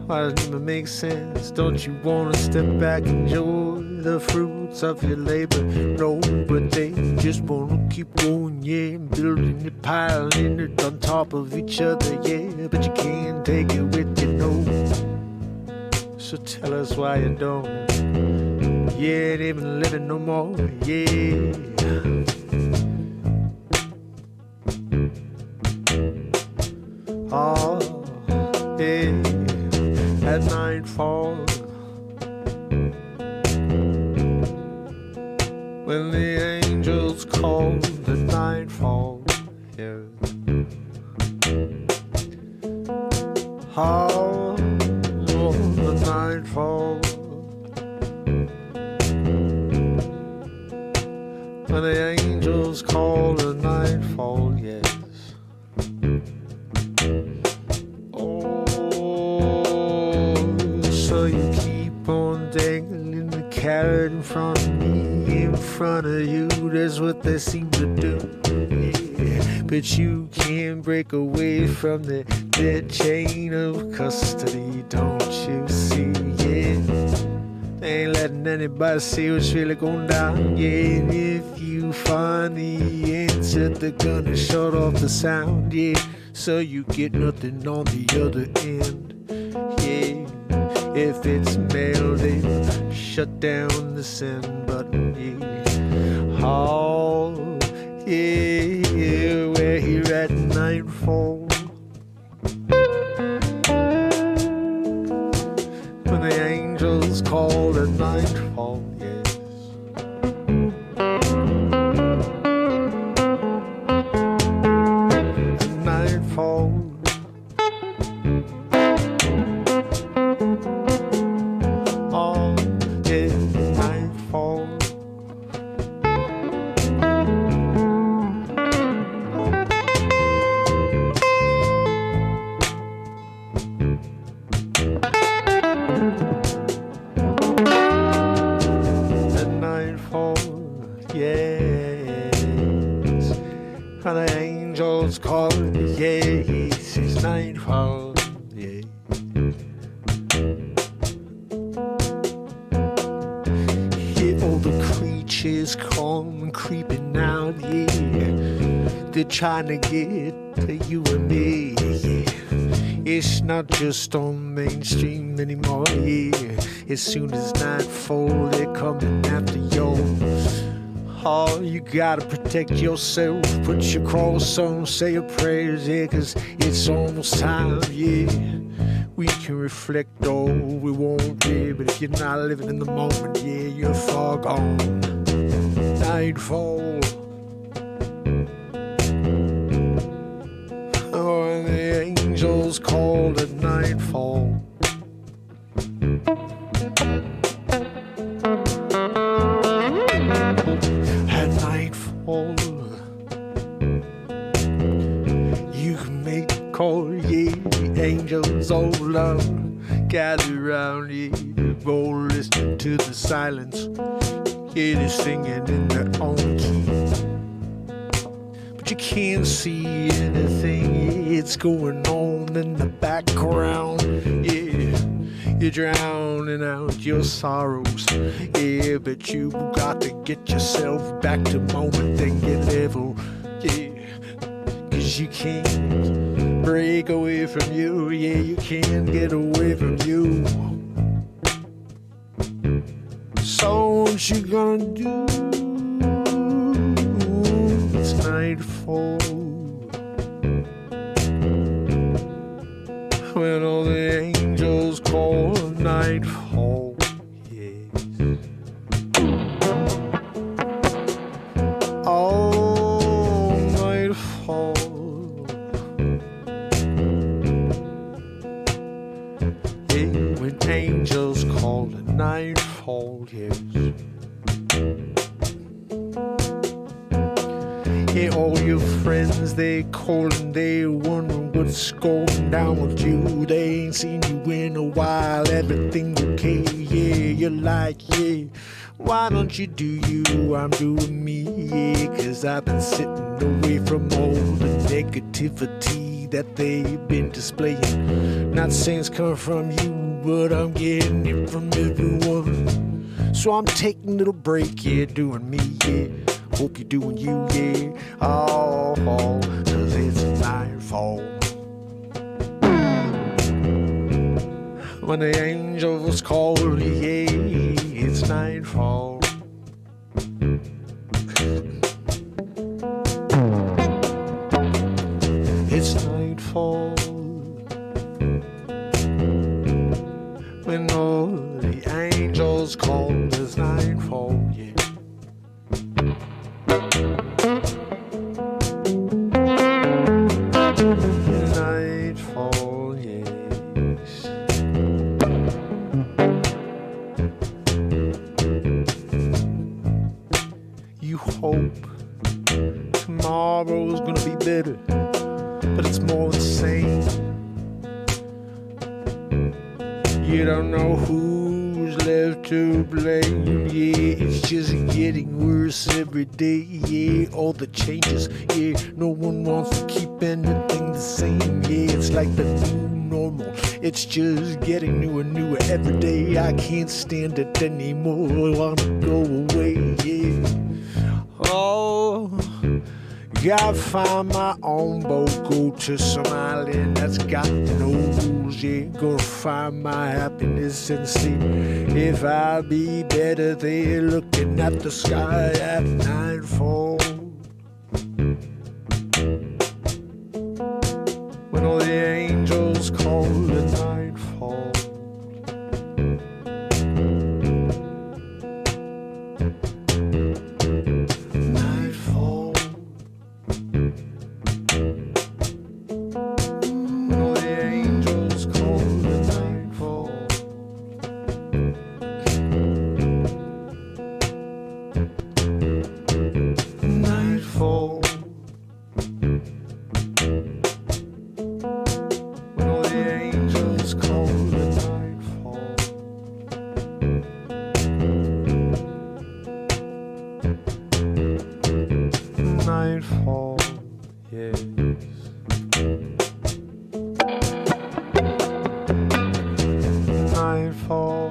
[SPEAKER 1] Why doesn't it even make sense? Don't you wanna step back and enjoy the fruits of your labor? No, but they just wanna keep going, yeah, building it, piling it on top of each other, yeah, but you can't take it with you, no. So tell us why you don't, yeah, ain't even living no more, yeah. Oh, yeah, at nightfall, when the angels call the nightfall, yeah. Oh, the nightfall, when the angels call the nightfall, yes. Oh, so you keep on dangling the carrot in front of me, in front of you, that's what they seem to do, yeah. But you can't break away from the chain of custody, don't you see, yeah. They ain't letting anybody see what's really going down, yeah. And if you find the answer, they're gonna shut off the sound, yeah. So you get nothing on the other end, yeah. If it's mail, they shut down the send button, yeah. Oh, yeah, we're here at nightfall, when the angels call at nightfall, yes. At nightfall, oh, yeah, nightfall,
[SPEAKER 2] nightfall, yes. And the angels call, yes, it's nightfall, yeah. Hear all the creatures come creeping out, yeah. They're trying to get to you and me, yeah. It's not just on mainstream anymore, yeah. As soon as nightfall, they're coming after you. Oh, you gotta protect yourself. Put your cross on, say your prayers, yeah, 'cause it's almost time, yeah. We can reflect all we want, yeah, but if you're not living in the moment, yeah, you're far gone. Nightfall. Oh, and the angels call at nightfall. At nightfall, you can make a call, yeah. Angels all love, gather around, yeah. Go listen to the silence, yeah, they're singing in their own key. But you can't see anything, yeah, it's going on in the background, yeah. You're drowning out your sorrows, yeah, but you got to get yourself back to moment and get level, yeah. 'Cause you can't break away from you, yeah, you can't get away from you. So what you gonna do? It's nightfall. When all the angels call nightfall, yes. Oh, nightfall. Yeah, when angels call nightfall, yes. Yeah, all your friends, they calling, they wondering what's going down with you. They ain't seen you in a while, everything okay, yeah. You're like, yeah, why don't you do you? I'm doing me, yeah. 'Cause I've been sitting away from all the negativity that they've been displaying. Not saying it's coming from you, but I'm getting it from everyone. So I'm taking a little break, yeah, doing me, yeah. Hope you're doing you, yeah. Oh, 'cause it's nightfall. When the angels call, yeah, it's nightfall. It's nightfall. When all the angels call, it's nightfall, yeah. Nightfall, yes. You hope tomorrow's gonna be better, but it's more the same. You don't know who's left to blame, yeah. It's just getting worse every day, yeah. All the changes, yeah. No one wants to keep anything the same, yeah. It's like the new normal. It's just getting newer and newer every day. I can't stand it anymore. I wanna go away, yeah. Oh, gotta find my own boat, go to some island that's got no rules, yeah. Gonna find my happiness and see if I'll be better there looking at the sky at nightfall. When all the angels call at nightfall. Nightfall. When all the angels call at nightfall. Nightfall. When all the angels call at nightfall. nightfall, yes. Nightfall,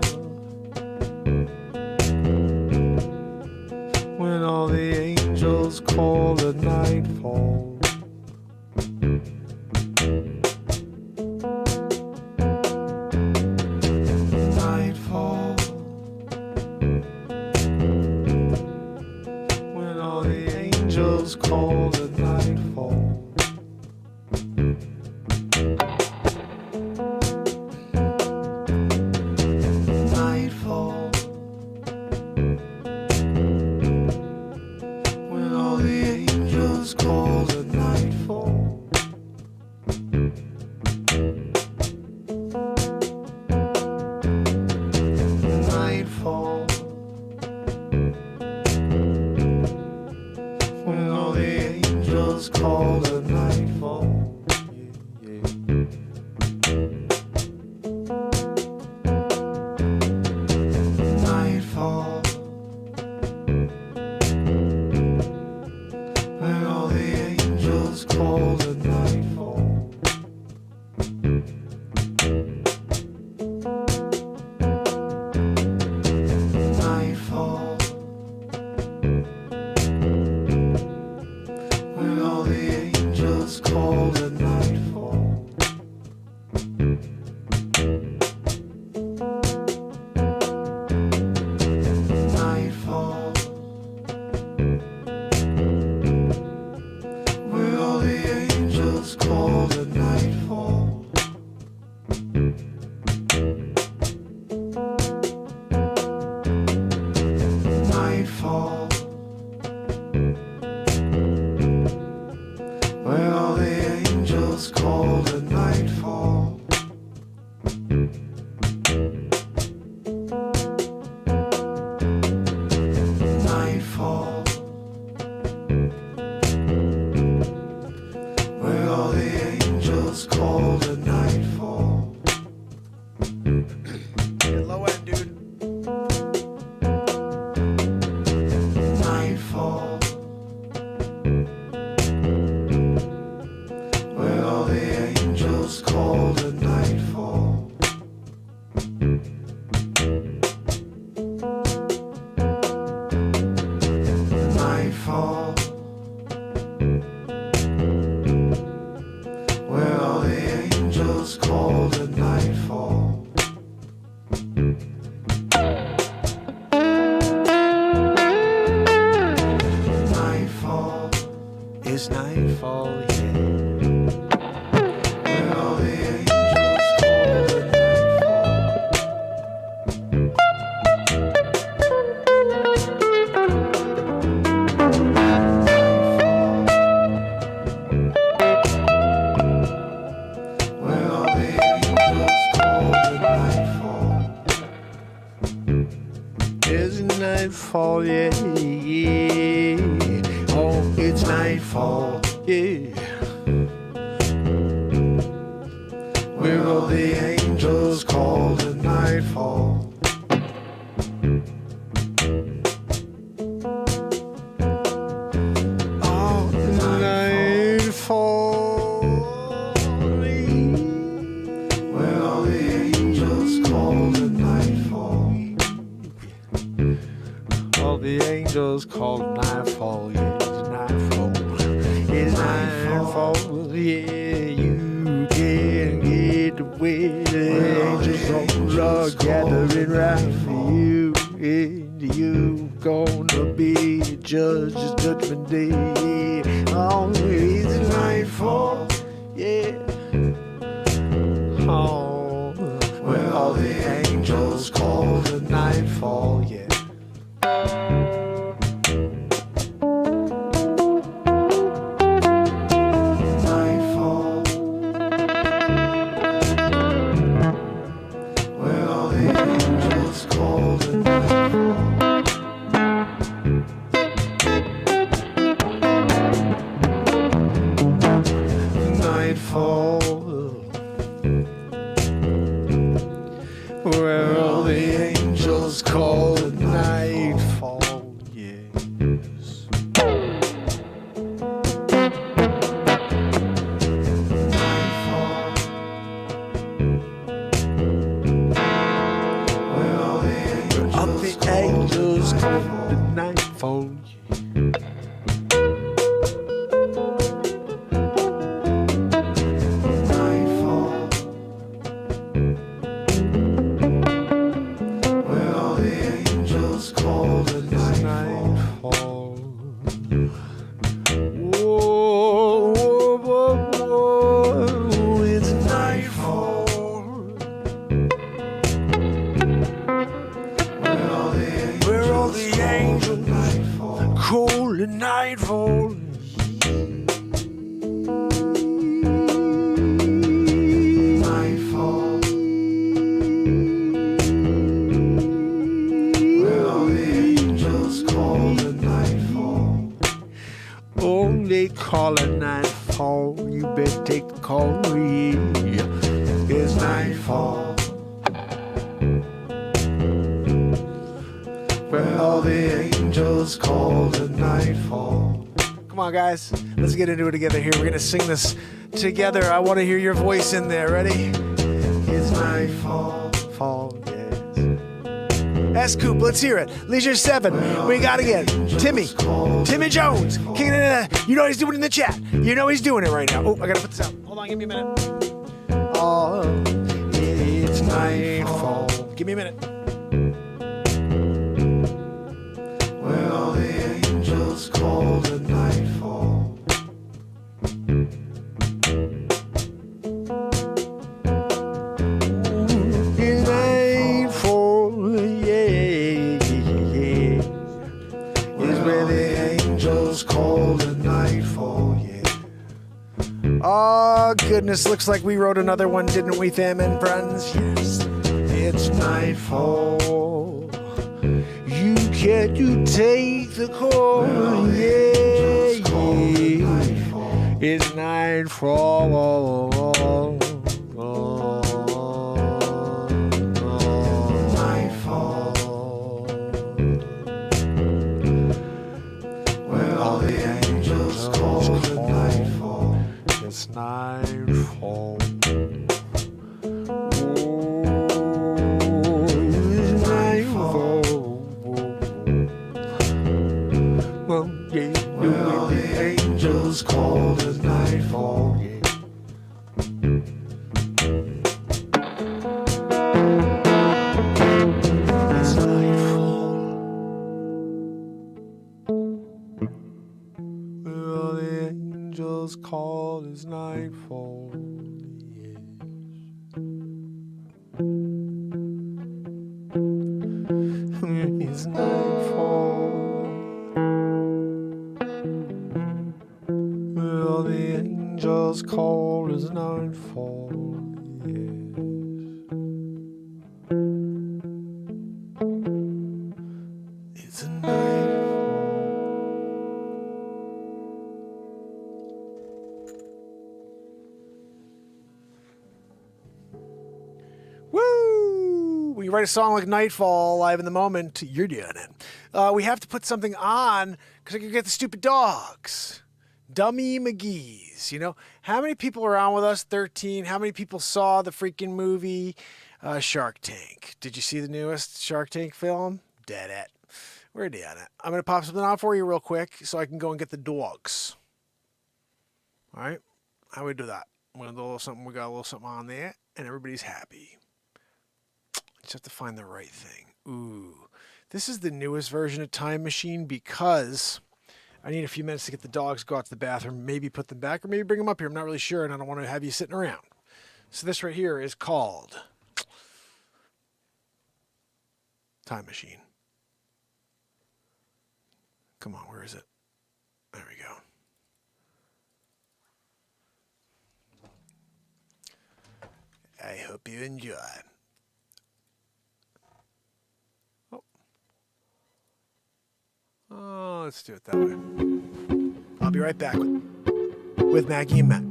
[SPEAKER 2] when all the angels call the nightfall. Nightfall, when all the angels call the nightfall. Nightfall, when all the angels call the nightfall. Nightfall, when all the angels call the nightfall. Yeah, Nightfall, when all the angels call the nightfall. Nightfall, when all the angels call the nightfall. Nightfall, when all the angels call the nightfall. Nightfall, when all the angels call the nightfall. Nightfall, when all the angels call the nightfall.
[SPEAKER 1] Get low end, dude.
[SPEAKER 2] Nightfall, when all the angels call the nightfall. Nightfall, when all the angels call the nightfall. Nightfall, it's nightfall, yeah. When all the angels call the nightfall. When all the angels call the nightfall. It's nightfall, yeah, yeah. Oh, it's nightfall, yeah. Where all the angels call the nightfall. Oh, nightfall, where all the angels call the nightfall. All the angels call nightfall, yeah, it's nightfall. It's nightfall, yeah, you can get away. The angels all gathering round for you. And you gonna be judge's judgment day. Oh, it's nightfall, yeah. Oh, where all the angels call the nightfall, yeah. Nightfall, where all the angels call the nightfall. Nightfall, where all the angels call nightfall. Nightfall. Nightfall. Where all the angels call it nightfall. Oh, they call it nightfall. You better take the call. It's nightfall. Where all the angels call it nightfall. Come on, guys. Let's get into it together here. We're going to sing this together. I want to hear your voice in there. Ready? It's nightfall. Fall, yes. S-Coop, let's hear it. Leisure 7. We got to get Timmy Jones. Kicking it in. You know what he's doing in the chat. You know he's doing it right now. Oh, I got to put this out. Hold on. Give me a minute. Oh, it's nightfall. Give me a minute. Where all the angels call the nightfall. It's nightfall, yeah. Is where the angels call the nightfall, yeah. Oh, goodness, looks like we wrote another one, didn't we, fam and friends? Yes, it's nightfall. Can you take the call? Well, yeah, yeah. It's nightfall. Nightfall. Where all the angels call it nightfall. It's nightfall. Well, the angels call it nightfall. It's nightfall. Well, the angels call it nightfall. It's nightfall. Well, the angels call is nightfall, yes. It's a nightfall. Woo! When you write a song like Nightfall live in the moment, you're doing it. We have to put something on because I can get the stupid dogs. Dummy McGee's, you know. How many people are on with us? 13. How many people saw the freaking movie Shark Tank? Did you see the newest Shark Tank film? Dead it. We're doing it. I'm going to pop something on for you real quick so I can go and get the dogs. All right? How we do that? We're going to do a little something. We got a little something on there, and everybody's happy. Just have to find the right thing. Ooh. This is the newest version of Time Machine because I need a few minutes to get the dogs, go out to the bathroom, maybe put them back, or maybe bring them up here. I'm not really sure, and I don't want to have you sitting around. So this right here is called Time Machine. Come on, where is it? There we go. I hope you enjoy. Oh, let's do it that way. I'll be right back with Maggie and Matt.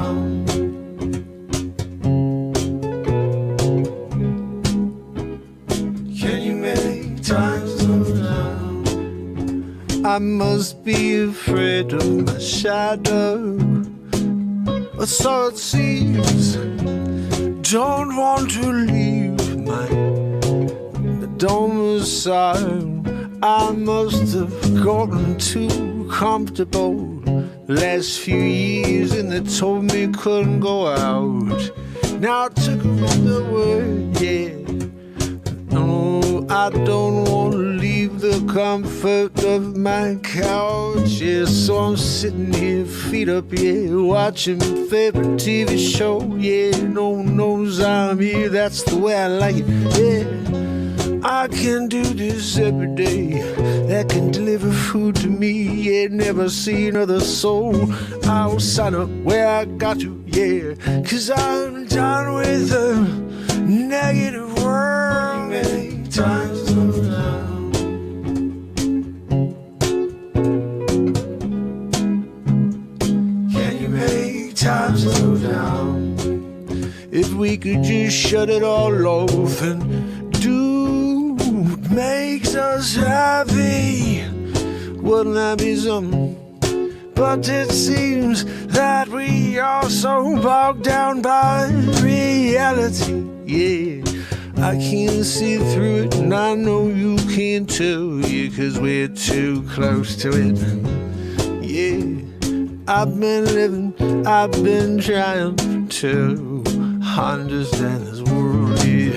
[SPEAKER 2] down? Can you make time slow down? I must be afraid of my shadow, or so it seems. Don't want to leave my domicile. I must have gotten too comfortable last few years, and they told me couldn't go out. Now I took another word, yeah. No, I don't want to leave the comfort of my couch, yeah. So I'm sitting here, feet up, yeah, watching my favorite TV show, yeah. No one knows I'm here, that's the way I like it, yeah. I can do this every day. That can deliver food to me. Yeah, never see another soul outside of where I got to. Yeah, 'cause I'm done with the negative world. Many times slow down. Can you make time slow down? If we could just shut it all off and do makes us happy, wouldn't that be something? But it seems that we are so bogged down by reality, yeah. I can't see through it, and I know you can't too, yeah, 'cause we're too close to it, yeah. I've been living, I've been trying to understand this world, yeah.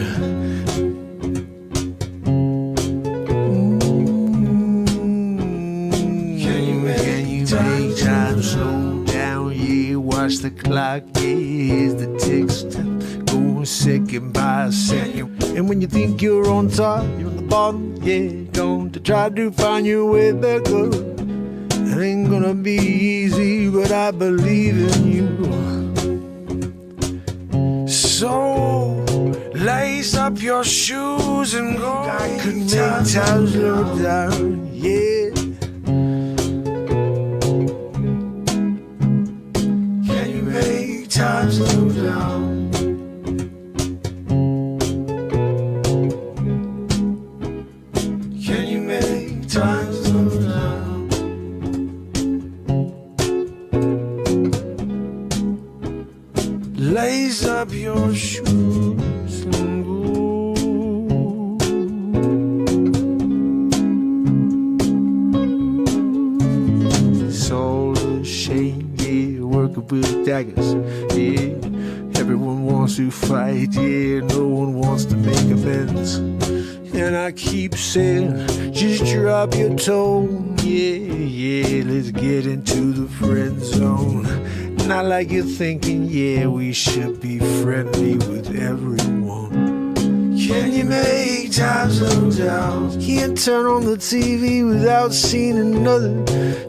[SPEAKER 2] Slow down, yeah, watch the clock, yeah, as the ticks go second by second. And when you think you're on top, you're on the bottom, yeah, going to try to find your way back up. It ain't gonna be easy, but I believe in you. So lace up your shoes and go. I could make time slow down, yeah. Time slow down. Can you make time slow down? Lace up your shoes and go. It's all a shame, yeah, working with daggers. Yeah, everyone wants to fight, yeah, no one wants to make amends. And I keep saying, just drop your tone, yeah, yeah, let's get into the friend zone. Not like you're thinking, yeah, we should be friendly with everyone. Can you make time slow down? Can't turn on the TV without seeing another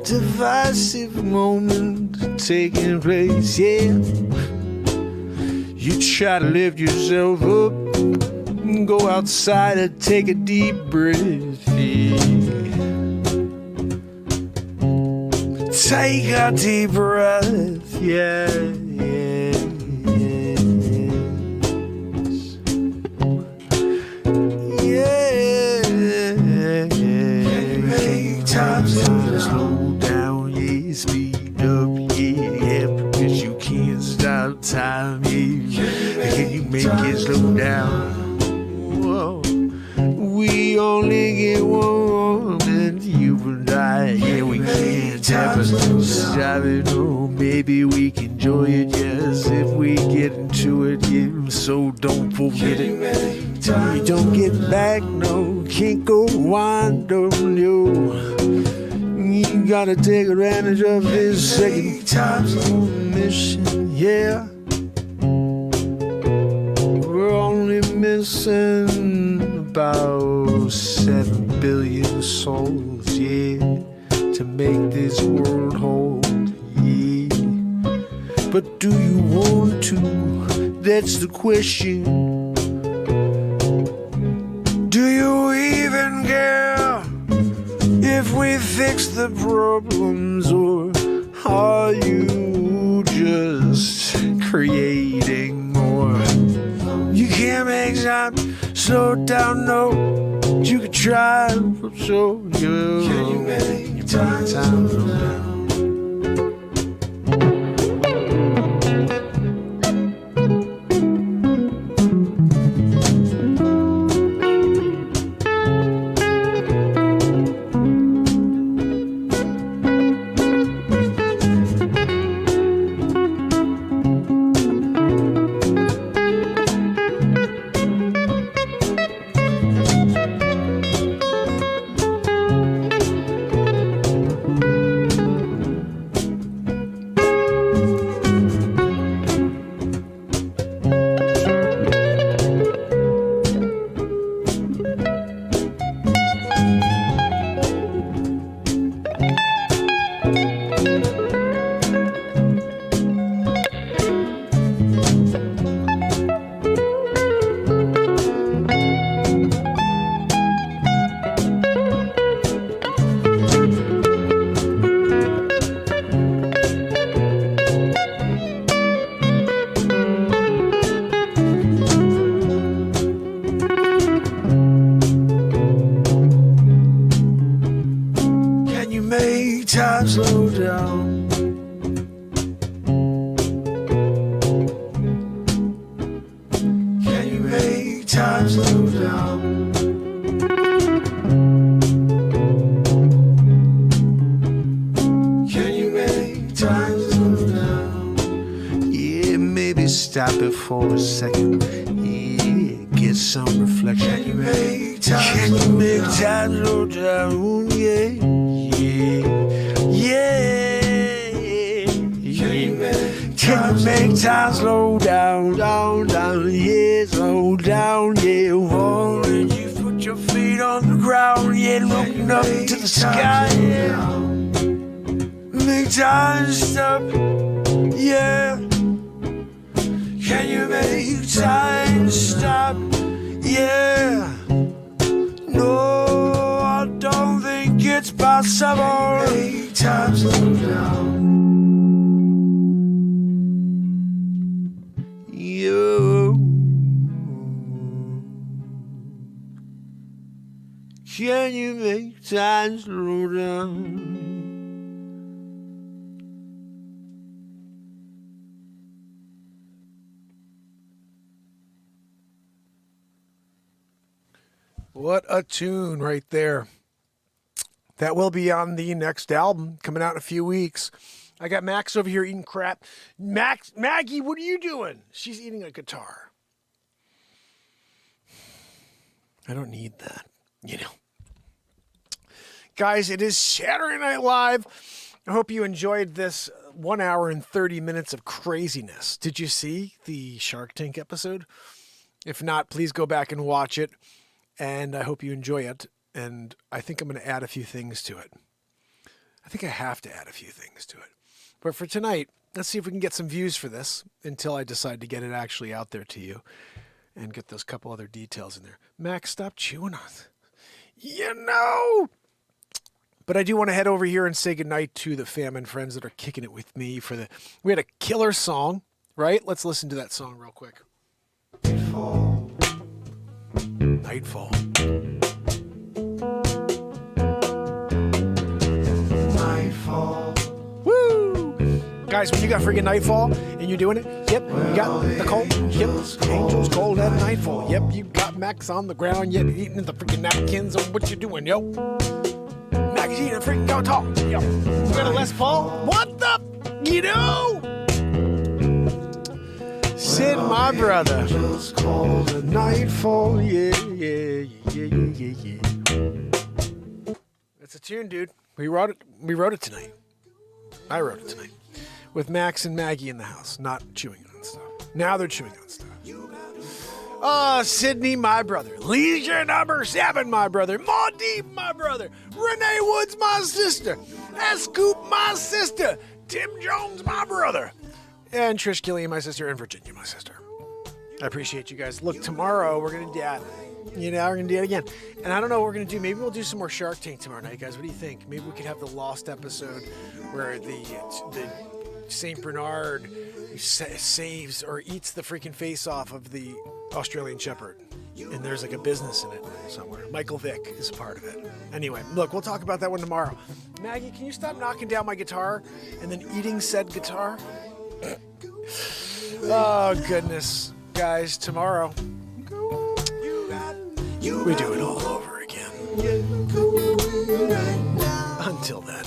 [SPEAKER 2] divisive moment taking place, yeah. You try to lift yourself up, go outside and take a deep breath, yeah. Take a deep breath, yeah, yeah, yes. Yeah, yeah. Time slow down, yeah, speed up, yeah, because you can't stop time, yeah. Can you make it slow down? Whoa. We only get one, and you and I, yeah, we can't ever stop it. Oh, maybe we can enjoy it, yes, if we get into it, yeah. So don't forget it. You don't get back, no, can't go wind on you. You gotta take advantage of this second time mission, yeah. We're only missing about 7 billion souls, yeah, to make this world whole, yeah. But do you want to? That's the question. Do you even care if we fix the problems, or are you just creating more. You can't make time slow down, no. You could try, so you can you make time slow down? Time slow down. Can you make time slow down? Can you make time slow down? Yeah, maybe stop it for a second. Yeah, get some reflection. Can you make time slow down? Yeah. Can you make time slow down, down, down, yeah, slow down, yeah. Won't you put your feet on the ground, yeah, looking up to the sky, yeah. Make time stop, yeah. Can you make time stop, yeah. No, I don't think it's possible. Make time slow down. Can you make time slow down?
[SPEAKER 1] What a tune right there. That will be on the next album coming out in a few weeks. I got Max over here eating crap. Maggie, what are you doing? She's eating a guitar. I don't need that, you know. Guys, it is Saturday Night Live. I hope you enjoyed this 1 hour and 30 minutes of craziness. Did you see the Shark Tank episode? If not, please go back and watch it. And I hope you enjoy it. And I think I'm going to add a few things to it. I think I have to add a few things to it. But for tonight, let's see if we can get some views for this until I decide to get it actually out there to you and get those couple other details in there. Max, stop chewing on it. You know. But I do want to head over here and say goodnight to the fam and friends that are kicking it with me for the... We had a killer song, right? Let's listen to that song real quick. Nightfall. Nightfall. Nightfall. Woo! Guys, when you got freaking Nightfall and you're doing it, yep, you got the cold, yep, angels cold at nightfall. Yep, you got Max on the ground, yep, eating the freaking napkins of what you doing, yo. Max eating a freaking guitar, yo. You got a Les Paul? What the, you know? Sid, my brother. Just called a nightfall, yeah. It's a tune, dude. We wrote it tonight. I wrote it tonight. With Max and Maggie in the house, not chewing on stuff. Now they're chewing on stuff. Sydney, my brother. Leisure number 7, my brother. Maudie, my brother. Renee Woods, my sister. Scoop, my sister. Tim Jones, my brother. And Trish Gillian, my sister. And Virginia, my sister. I appreciate you guys. Look, tomorrow we're going to do that. We're going to do it again. And I don't know what we're going to do. Maybe we'll do some more Shark Tank tomorrow night, guys. What do you think? Maybe we could have the Lost episode where the St. Bernard He saves or eats the freaking face off of the Australian Shepherd. And there's like a business in it somewhere. Michael Vick is a part of it. Anyway, look, we'll talk about that one tomorrow. Maggie, can you stop knocking down my guitar and then eating said guitar? Oh, goodness. Guys, tomorrow, we do it all over again. Until then,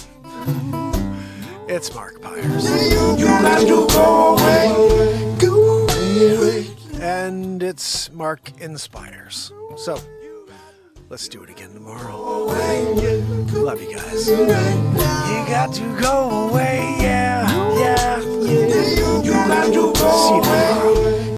[SPEAKER 1] it's Mark Pires. And it's Mark Inspires. So, let's do it again tomorrow. Love you guys. You got to go away, yeah. See you tomorrow.